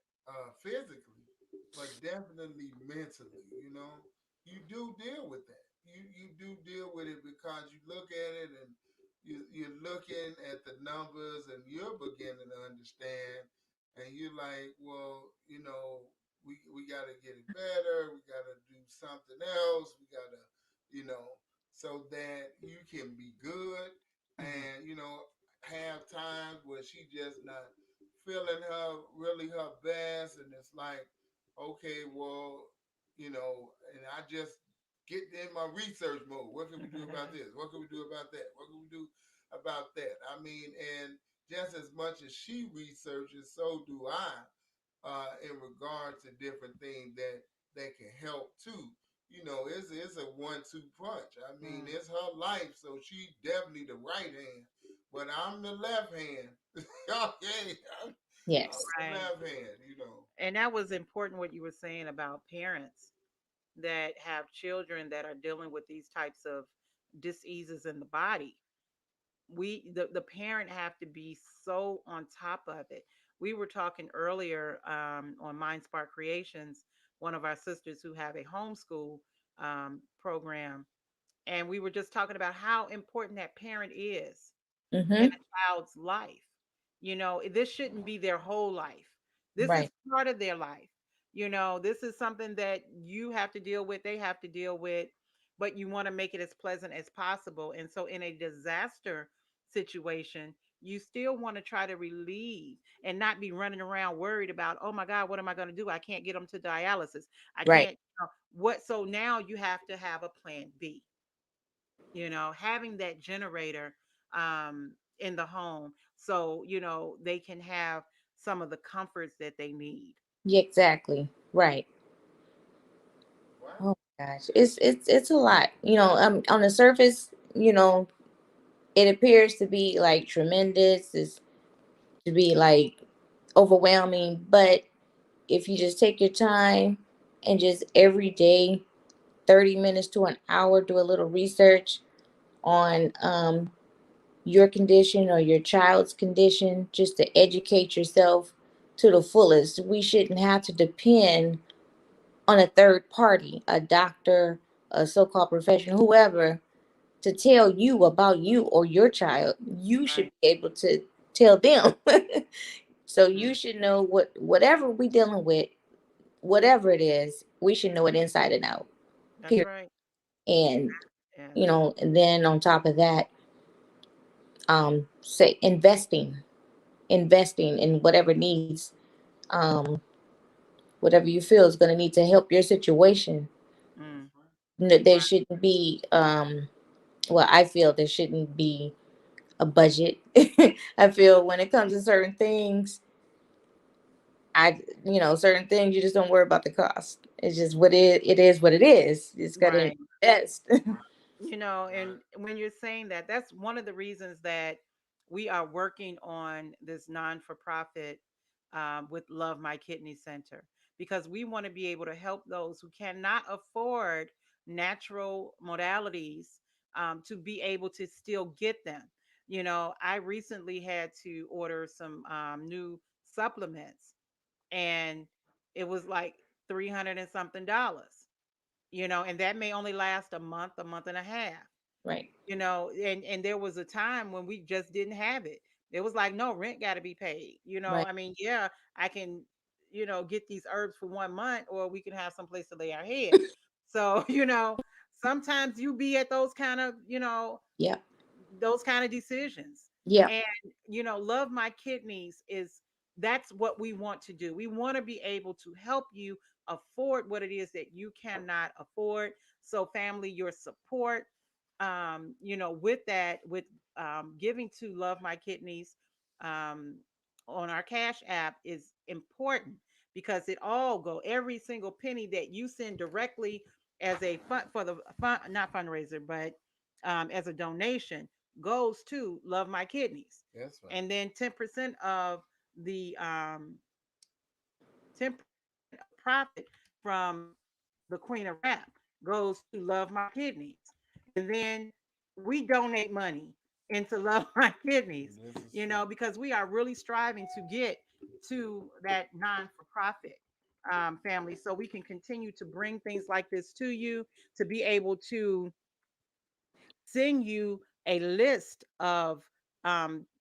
physically, but definitely mentally, you do deal with that. You do deal with it because you look at it and you're looking at the numbers and you're beginning to understand, and you're like, well, we got to get it better. We got to do something else. We got to, you know, so that you can be good, and have times where she just not feeling her best, and it's like, okay, well, and I just get in my research mode. What can we do about this? What can we do about that? What can we do about that? I mean, and just as much as she researches, so do I, in regard to different things that can help too. It's a 1-2 punch. I mean, it's her life, so she definitely the right hand, but I'm the left hand. Okay, I'm Yes. the Right. left hand. And that was important what you were saying about parents that have children that are dealing with these types of diseases in the body. The parent have to be so on top of it. We were talking earlier on Mind Spark Creations, one of our sisters who have a homeschool program, and we were just talking about how important that parent is in Mm-hmm. a child's life. This shouldn't be their whole life. This is Right. part of their life. This is something that you have to deal with, they have to deal with, but you want to make it as pleasant as possible. And so, in a disaster situation, you still want to try to relieve and not be running around worried about, oh my God, what am I going to do? I can't get them to dialysis. I Right. can't, what? So now you have to have a plan B, having that generator in the home so they can have some of the comforts that they need. Yeah, exactly. Right. Wow. Oh my gosh. It's a lot. On the surface, it appears to be like tremendous, it's to be like overwhelming, but if you just take your time and just every day 30 minutes to an hour do a little research on your condition or your child's condition, just to educate yourself to the fullest. We shouldn't have to depend on a third party, a doctor, a so-called professional, whoever, to tell you about you or your child. You should Right. be able to tell them. So you Mm, should know whatever we dealing with, whatever it is, we should know it inside and out. that's Period. right. And Yes. and then on top of that, say investing in whatever needs, um, whatever you feel is going to need to help your situation. Mm, That's right. There shouldn't be, well, I feel there shouldn't be a budget. I feel when it comes to certain things, certain things you just don't worry about the cost. It's just it is what it is. It's got to right. invest. And Right. when you're saying that, that's one of the reasons that we are working on this non-for-profit with Love My Kidney Center, because we want to be able to help those who cannot afford natural modalities to be able to still get them. I recently had to order some new supplements, and it was like 300 and something dollars, and that may only last a month and a half, Right. and there was a time when we just didn't have it. It was like, no, rent got to be paid. Right. I mean, yeah, I can, get these herbs for 1 month, or we can have some place to lay our head. So, sometimes you be at those kind of, Yeah. those kind of decisions. Yeah. And love my kidneys is, that's what we want to do. We want to be able to help you afford what it is that you cannot afford. So family, your support, with that, with giving to Love My Kidneys, um on our Cash App is important, because it all go, every single penny that you send directly as a fund for the fund, not fundraiser, but as a donation, goes to Love My Kidneys. That's right. And then 10% of the 10% of profit from the Queen of Rap goes to Love My Kidneys. And then we donate money into Love My Kidneys, This is true. because we are really striving to get to that non for profit, family, so we can continue to bring things like this to you, to be able to send you a list of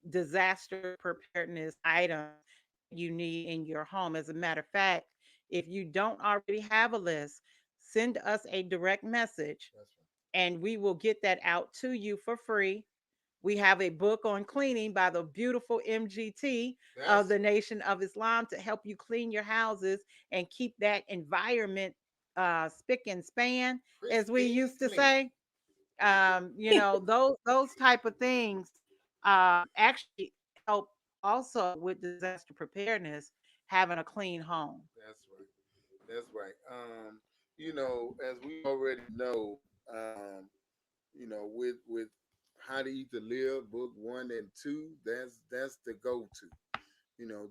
disaster preparedness items that you need in your home. As a matter of fact, if you don't already have a list, send us a direct message That's right. and we will get that out to you for free. We have a book on cleaning by the beautiful MGT of That's the Nation of Islam to help you clean your houses and keep that environment spick and span, as we pristine used to clean. say. Those type of things actually help also with disaster preparedness, having a clean home. That's right. That's right. As we already know, with How to Eat to Live, book 1 and 2, that's the go-to.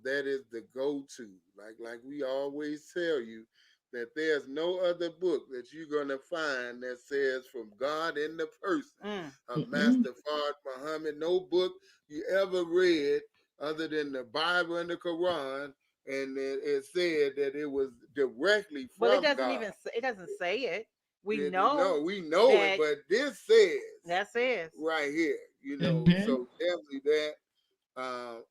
That is the go-to. Like we always tell you, that there's no other book that you're gonna find that says from God in the person Mm. of Mm-mm. Master Fard Muhammad. No book you ever read other than the Bible and the Quran, and it said that it was directly Well, from God. it doesn't say it. We know No, we know it, that but this says that says. right here, Mm-hmm. so definitely that.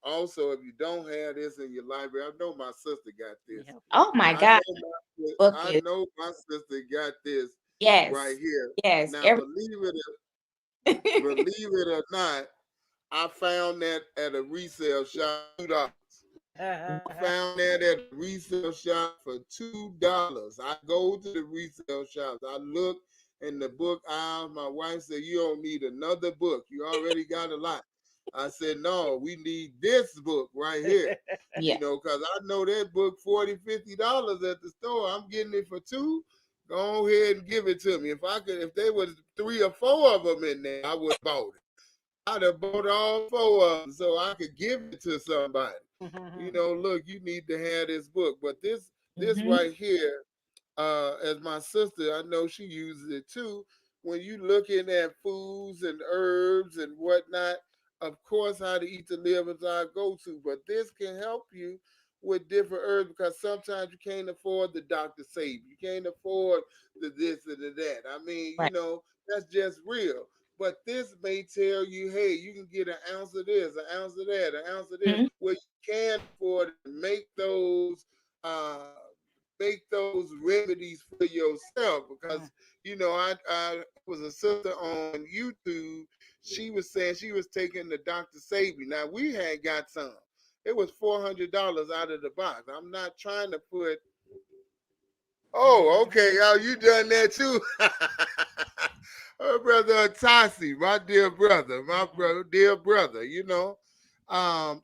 Also, if you don't have this in your library, I know my sister got Let me this. help you. Oh my I God. know Book I is, know my sister got this right yes. here. Yes. Now, Every believe it or not, I found that at a resale shop $2. I found that at a resale shop for $2. I go to the resale shops. I look in the book aisle. My wife said, "You don't need another book. You already got a lot." I said, "No, we need this book right here." yeah. Because I know that book $40, $50 at the store. I'm getting it for two. Go ahead and give it to me. If there was 3 or 4 of them in there, I would have bought it. I'd have bought all 4 of them so I could give it to somebody. Look, you need to have this book. But this Mm-hmm. right here, as my sister, I know she uses it too. When you looking at foods and herbs and whatnot, of course, How to Eat to Live is our go-to. But this can help you with different herbs, because sometimes you can't afford the Dr. Save. You can't afford the this and the that. I mean, Right. that's just real. But this may tell you, hey, you can get an ounce of this, an ounce of that, an ounce of this, Mm-hmm. where you can afford it and uh, make those remedies for yourself. Because I was a sister on YouTube. She was saying she was taking the Dr. Sabi. Now we had got some. It was $400 out of the box. I'm not trying to put. Oh, okay. Oh, you done that too? Her brother Tasi, my dear brother, dear brother.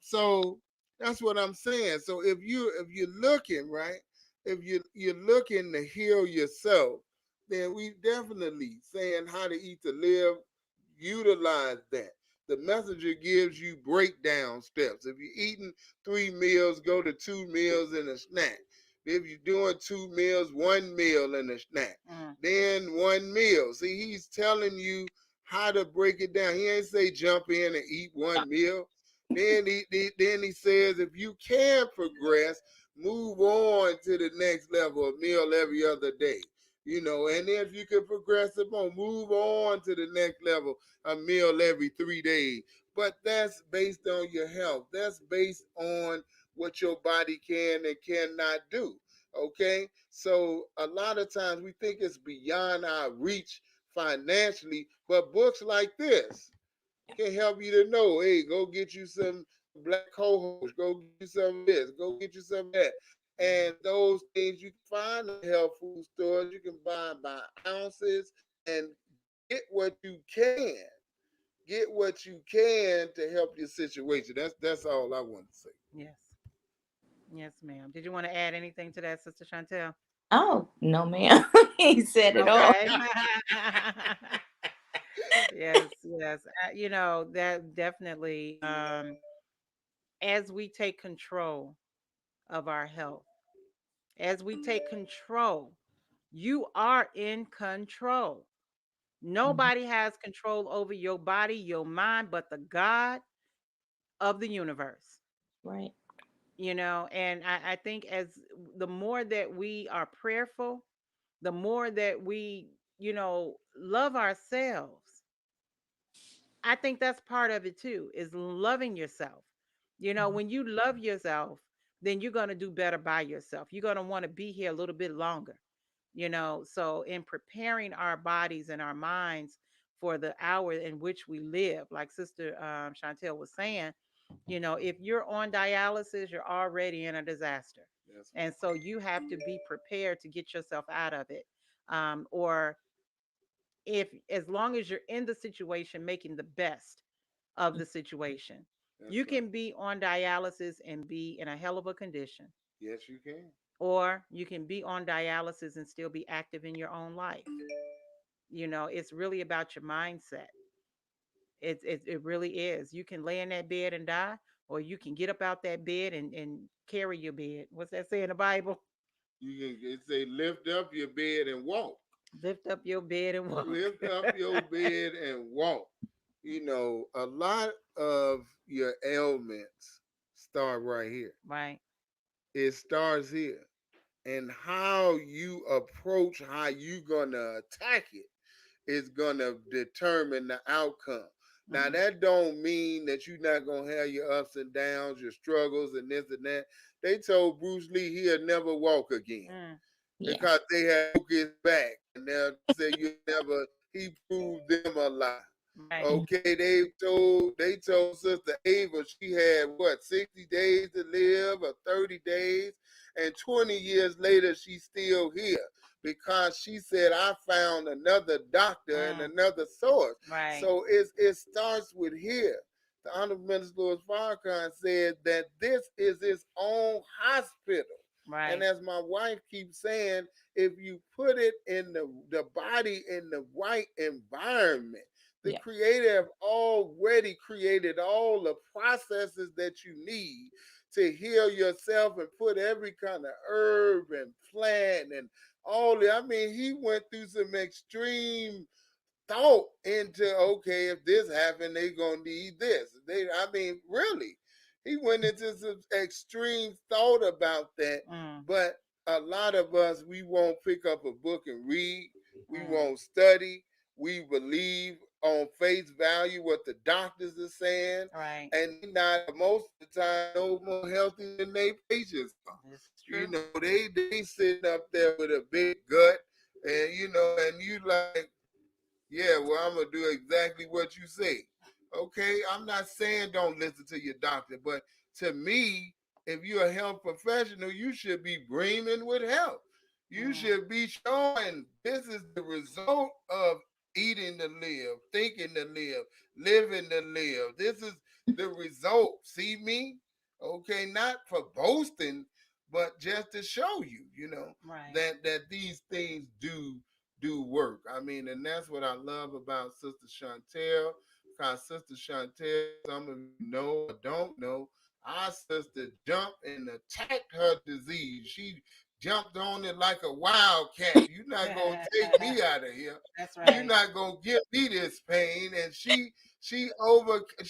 So that's what I'm saying. So if you're looking right, if you're looking to heal yourself, then we definitely saying How to Eat to Live. Utilize that. The messenger gives you breakdown steps. If you're eating 3 meals, go to 2 meals and a snack. If you're doing 2 meals, 1 meal and a snack, Mm. then 1 meal. See, he's telling you how to break it down. He ain't say jump in and eat 1 meal. Then he says if you can progress, move on to the next level, a meal every other day. And if you can progress it on, move on to the next level, a meal every 3 days. But that's based on your health. That's based on what your body can and cannot do. Okay, so a lot of times we think it's beyond our reach financially, but books like this can help you to know, hey, go get you some black cohosh, go get you some of this, go get you some of that. And those things you can find in health food stores, you can buy by ounces and get what you can. Get what you can to help your situation. That's all I want to say. Yes. Yes, ma'am. Did you want to add anything to that, Sister Chantel? Oh, no, ma'am. He said it all. Okay. Yes, yes. That definitely, as we take control of our health, as we take control, you are in control. Mhm. Nobody has control over your body, your mind, but the God of the universe. Right. And I think as the more that we are prayerful, the more that we, love ourselves. I think that's part of it too, is loving yourself. Mhm. When you love yourself, then you're going to do better by yourself. You're going to want to be here a little bit longer. So in preparing our bodies and our minds for the hour in which we live, like Sister Chantel was saying, if you're on dialysis, you're already in a disaster. That's And so you have to be prepared to get yourself out of it. Or if, as long as you're in the situation, making the best of the situation, that's you right. can be on dialysis and be in a hell of a condition, Yes, you can. or you can be on dialysis and still be active in your own life. It's really about your mindset. It really is. You can lay in that bed and die, or you can get up out that bed and carry your bed. What's that say in the Bible? You can say lift up your bed and walk. Lift up your bed and walk. Lift up your bed and walk. A lot of your ailments start right here. Right. It starts here. And how you approach how you gonna attack it is gonna determine the outcome. Now Mm, that don't mean that you're not gonna have your ups and downs, your struggles and this and that. They told Bruce Lee he'll never walk again mm, Yeah. because they had broke his back, and they said you never. He proved them a lie. right. Mhm. Okay, they told Sister Ava she had what 60 days to live or 30 days, and 20 years later she's still here because she said I found another doctor and Mm, another source. right. So it starts with here. The Honorable Minister Louis Farrakhan said that this is his own hospital. And Right. as my wife keeps saying, if you put it in the body in the right environment, the Yeah. creator have already created all the processes that you need to heal yourself and put every kind of herb and plant and all that. I mean, he went through some extreme thought into okay, if this happened, they gonna need this. I mean, really, he went into some extreme thought about that. Mm, But a lot of us, we won't pick up a book and read. We mm, won't study. We believe on face value what the doctors are saying, right. and they not most of the time no more healthy than they patients are. This is true. They sitting up there with a big gut, and and you like, yeah, well, I'm gonna do exactly what you say. Okay, I'm not saying don't listen to your doctor, but to me, if you're a health professional, you should be brimming with health. You Mm, should be showing this is the result of eating to live, thinking to live, living to live. This is the result. See me? Okay, not for boasting, but just to show you, right. that these things do work. I mean, and that's what I love about Sister Shawntell. Because Sister Shawntell, some of you know or don't know, our sister jumped and attacked her disease. She jumped on it like a wildcat. You're not gonna take me out of here. That's You're right. not gonna give me this pain. And she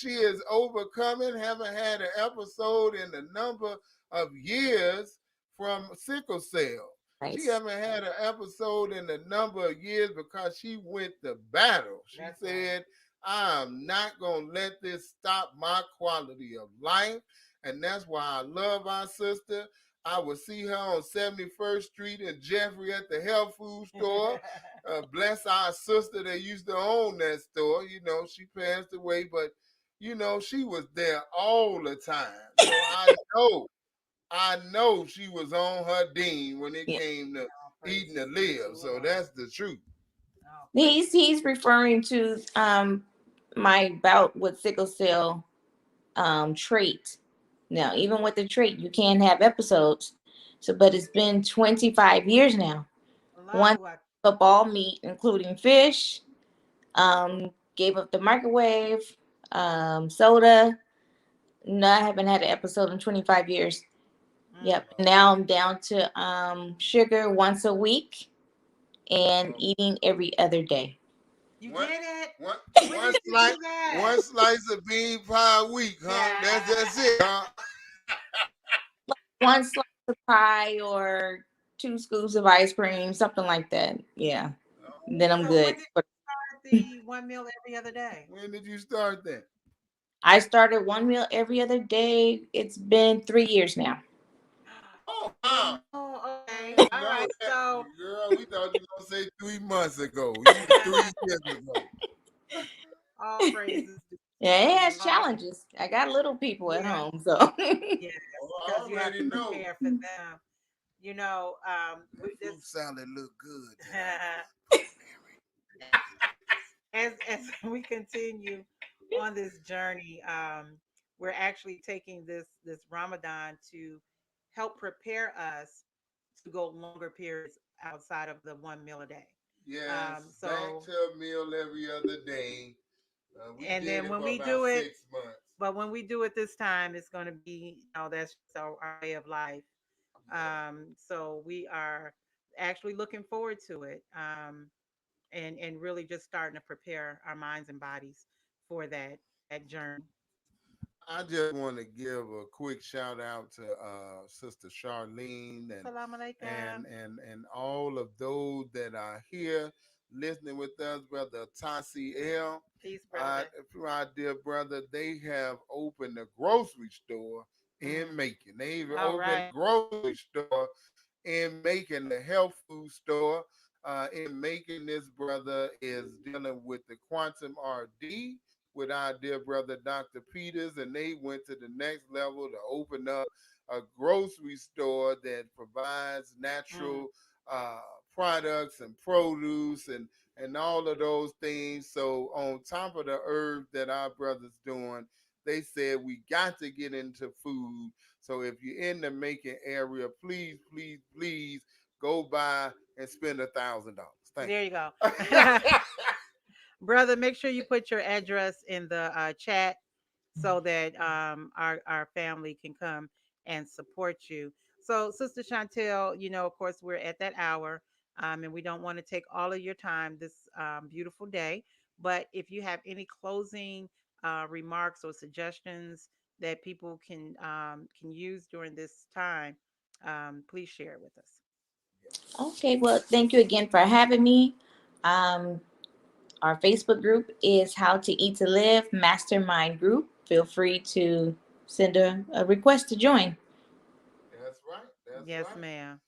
is overcoming, haven't had an episode in a number of years from sickle cell. She Nice. haven't had an episode in a number of years because she went to battle. She That's right. said, I'm not going to let this stop my quality of life. And that's why I love our sister. I would see her on 71st Street and Jeffrey at the health food store. Bless our sister that used to own that store. You know, she passed away, but you know, she was there all the time. So I know she was on her dean when it Yeah. came to eating to Praises be to live. the So Lord. that's the truth. Oh, He's praises. he's referring to my bout with sickle cell trait. Now, even with the trait, you can have episodes. So, but it's been 25 years now. One Allahu Akbar. up all meat, including fish. Gave up the microwave, soda. No, I haven't had an episode in 25 years. Mm. Yep. Now I'm down to sugar once a week and eating every other day. You One, did it? one, When one did you slice, do that? one slice of bean pie a week, huh? That's it, huh? One slice of pie or two scoops of ice cream, something like that. Yeah. Then I'm So when good. did you start the one meal every other day? When did you start that? I started one meal every other day. It's been 3 years now. Oh, wow. Oh, I okay. didn't All know right. that. So Girl, we thought you were going to say 3 months ago. You were 3 years ago. all praises to Yeah, it has Allah. challenges. I got little people at Yeah, home, so yes, Oh, because I you have to already know. prepare for them. You know, That this fruit salad look good tonight. as we continue on this journey, we're actually taking this Ramadan to help prepare us to go longer periods outside of the one meal a day. Yes, back So to a meal every other day. We and did then it when for we about do it, 6 months. but when we do it this time, it's going to be, that's just our way of life. Yeah. So we are actually looking forward to it, and really just starting to prepare our minds and bodies for that journey. I just want to give a quick shout out to Sister Charlene Assalamu alaikum. and all of those that are here listening with us, Brother Tasi L. Peace, brother. My dear brother, they have opened a grocery store in Mm. Macon. They've All opened right. a grocery store in Macon, the health food store in Macon. This brother is dealing with the quantum RD with our dear brother Dr. Peters, and they went to the next level to open up a grocery store that provides Mm. natural uh, products and produce and all of those things. So on top of the herbs that our brothers doing, they said we got to get into food. So if you're in the Macon area, please, please, please go by and spend $1,000. Thank There you go. you. Brother, make sure you put your address in the chat so that our family can come and support you. So, Sister Chantel, of course, we're at that hour, and we don't want to take all of your time this beautiful day. But if you have any closing remarks or suggestions that people can use during this time, please share it with us. okay. Well, thank you again for having me. Um, our Facebook group is How to Eat to Live Mastermind Group. Feel free to send a request to join. That's right. That's Yes, right. ma'am.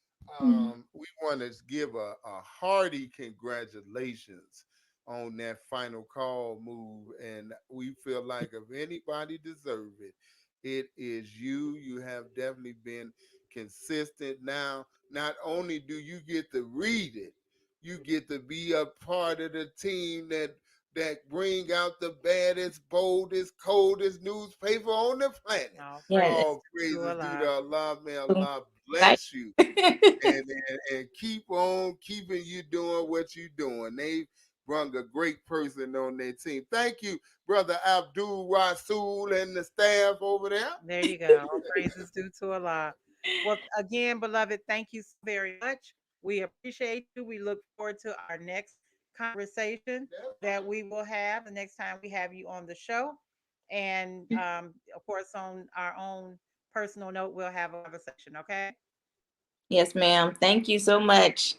We want to give a hearty congratulations on that final call move, and we feel like if anybody deserve it, it is you. You have definitely been consistent. Now, not only do you get to read it, you get to be a part of the team that bring out the baddest, boldest, coldest newspaper on the planet. All Yes. praises All to praises due Allah. to Allah. May Excited. Allah bless you and keep on keeping you doing what you're doing. They brung a great person on their team. Thank you, Brother Abdul Rasul and the staff over there. There you go. All praises due to Allah. Well, again, beloved, thank you so very much. We appreciate you. We look forward to our next conversation that we will have the next time we have you on the show. And of course, on our own personal note, we'll have a conversation. Okay. Yes, ma'am. Thank you so much.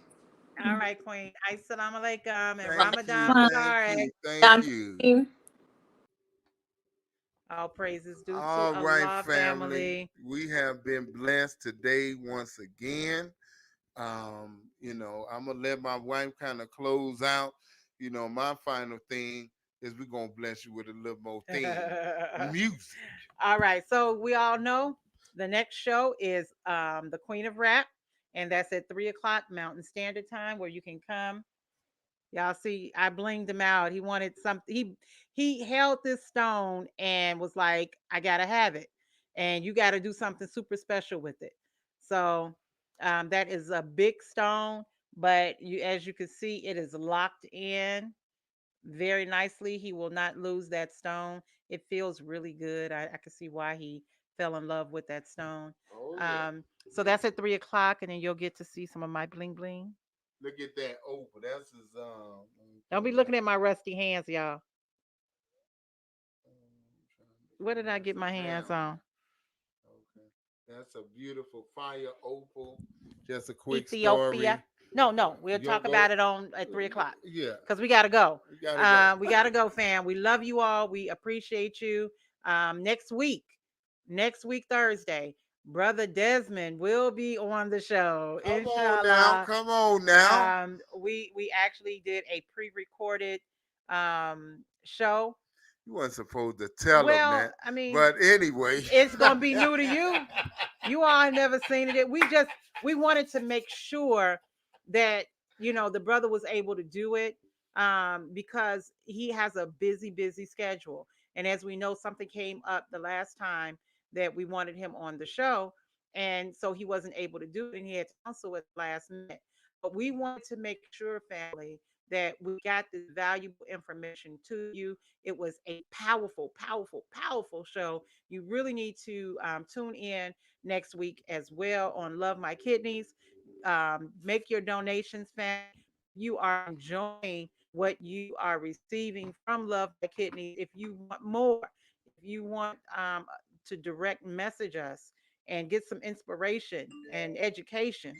All right, Queen. Assalamu alaikum and Thank you, Ramadan thank Mubarak. you, thank Thank you. you. All praises due to All right, Allah, family. family. We have been blessed today once again. I'm gonna let my wife kind of close out. My final thing is we're gonna bless you with a little more theme music. All right. So we all know the next show is the Queen of Rap, and that's at 3 o'clock Mountain Standard Time, where you can come. Y'all see, I blinged him out. He wanted something. He held this stone and was like, "I gotta have it, and you got to do something super special with it." So that is a big stone, but as you can see, it is locked in very nicely. He will not lose that stone. It feels really good. I can see why he fell in love with that stone. Oh yeah. So that's at 3 o'clock, and then you'll get to see some of my bling bling. Look at that opal. That's his let me Don't be pull looking that. at my rusty hands, y'all. Trying to make What sure did I that's get my a hands diamond. on? Okay. That's a beautiful fire opal. Just a quick Ethiopia. story. No, no, we'll You gonna talk go? about it on at 3 o'clock Yeah. because we got to go. We gotta go. We got to go, fam. We love you all. We appreciate you. Next week Thursday, brother Desmond will be on the show. Come on now. Inshallah. Come on now. We actually did a pre-recorded show. You weren't supposed to tell him Well, that. I mean, But anyway. it's gonna be new to you. You all have never seen it. We wanted to make sure that the brother was able to do it because he has a busy schedule. And as we know, something came up the last time that we wanted him on the show, and so he wasn't able to do it, and he had to cancel at the last minute. But we wanted to make sure, family, that we got this valuable information to you. It was a powerful show. You really need to tune in next week as well on Love My Kidneys. Make your donations, fam. If you are enjoying what you are receiving from Love My Kidneys, if you want more, if you want to direct message us and get some inspiration and education,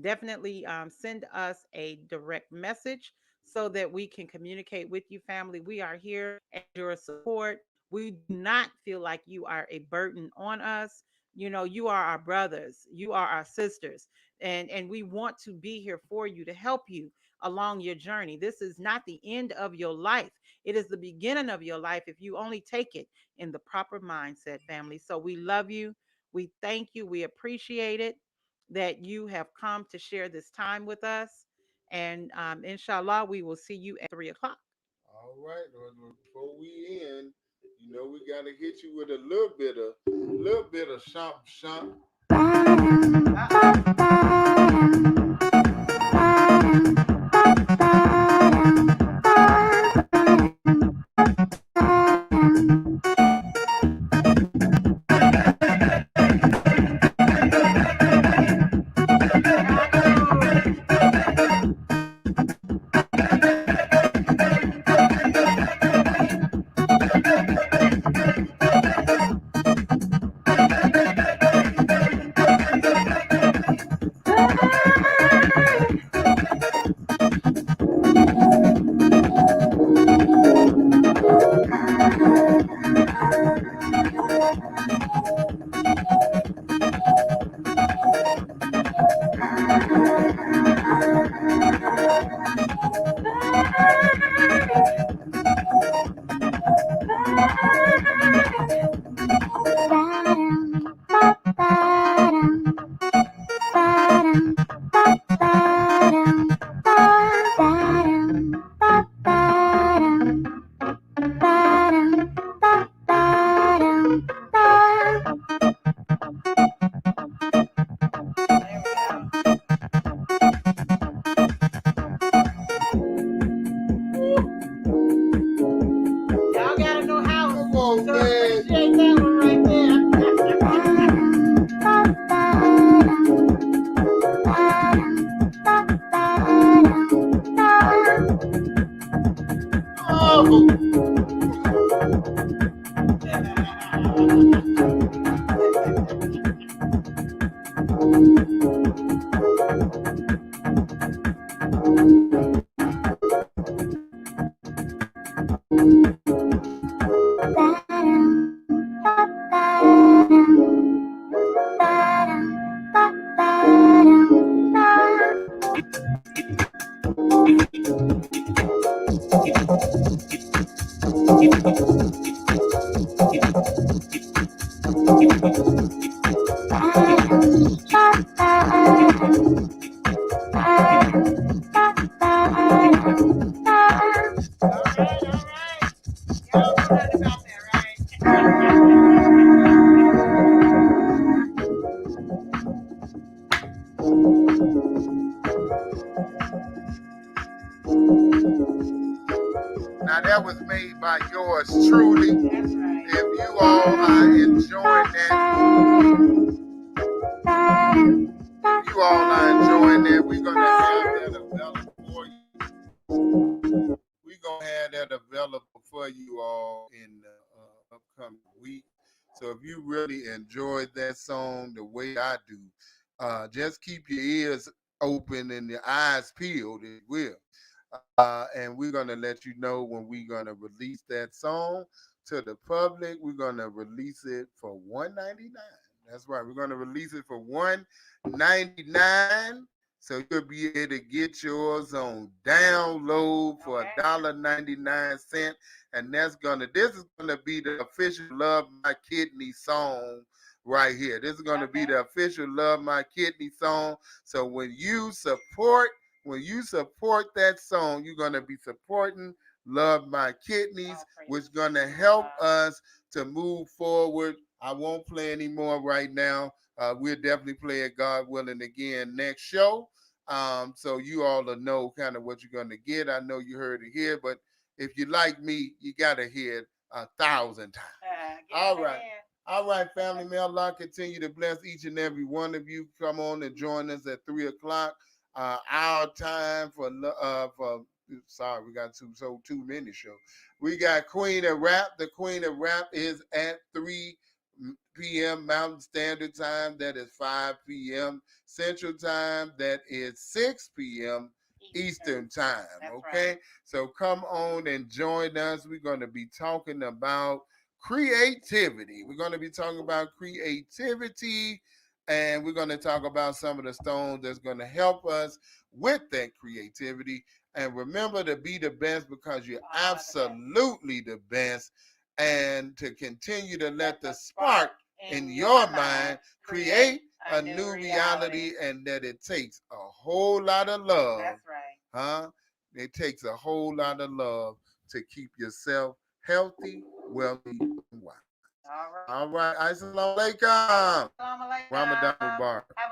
definitely send us a direct message so that we can communicate with you, family. We are here as your support. We do not feel like you are a burden on us. You are our brothers, you are our sisters, and we want to be here for you to help you along your journey. This is not the end of your life. It is the beginning of your life if you only take it in the proper mindset, family. So we love you. We thank you. We appreciate it that you have come to share this time with us. And inshallah, we will see you at 3 o'clock. All right. Well, before we end, we gotta hit you with a little bit of shop. Y'all gotta know how Come on, to man. appreciate that one right there. Y'all know nothing about that, right? Now that was made by yours truly. That's right. If you all are enjoying that, we're gonna have that available for you. We're gonna have that available for you all in the upcoming week. So if you really enjoyed that song the way I do, just keep your ears open and your eyes peeled, it will. And we're gonna let you know when we're gonna release that song to the public. We're gonna release it for $1.99. That's right. We're gonna release it for $1.99. So you'll be able to get yours on download for $1.99. And this is gonna be the official Love My Kidney song right here. This is gonna be the official Love My Kidney song. So when you support that song, you're going to be supporting Love My Kidneys, which is going to help us to move forward. I won't play anymore right now. We'll definitely play it, God willing, again next show. So you all will know kind of what you're going to get. I know you heard it here, but if you like me, you got to hear it 1,000 times. All right. All right, family. May Allah continue to bless each and every one of you. Come on and join us at 3 o'clock. Our time for sorry, we got too many shows. We got Queen of Rap. The Queen of Rap is at 3 p.m. Mountain Standard Time. That is 5 p.m. Central Time. That is 6 p.m. Eastern Time. Okay, so come on and join us. We're going to be talking about creativity. We're going to be talking about creativity. And we're going to talk about some of the stones that's going to help us with that creativity. And remember to be the best because you're absolutely the best. And to continue to let the spark in your mind create a new reality, and that it takes a whole lot of love. That's right. Huh? It takes a whole lot of love to keep yourself healthy, wealthy, and wise. All right. All right. Assalamu alaikum. Assalamu alaikum. Ramadan Mubarak. Have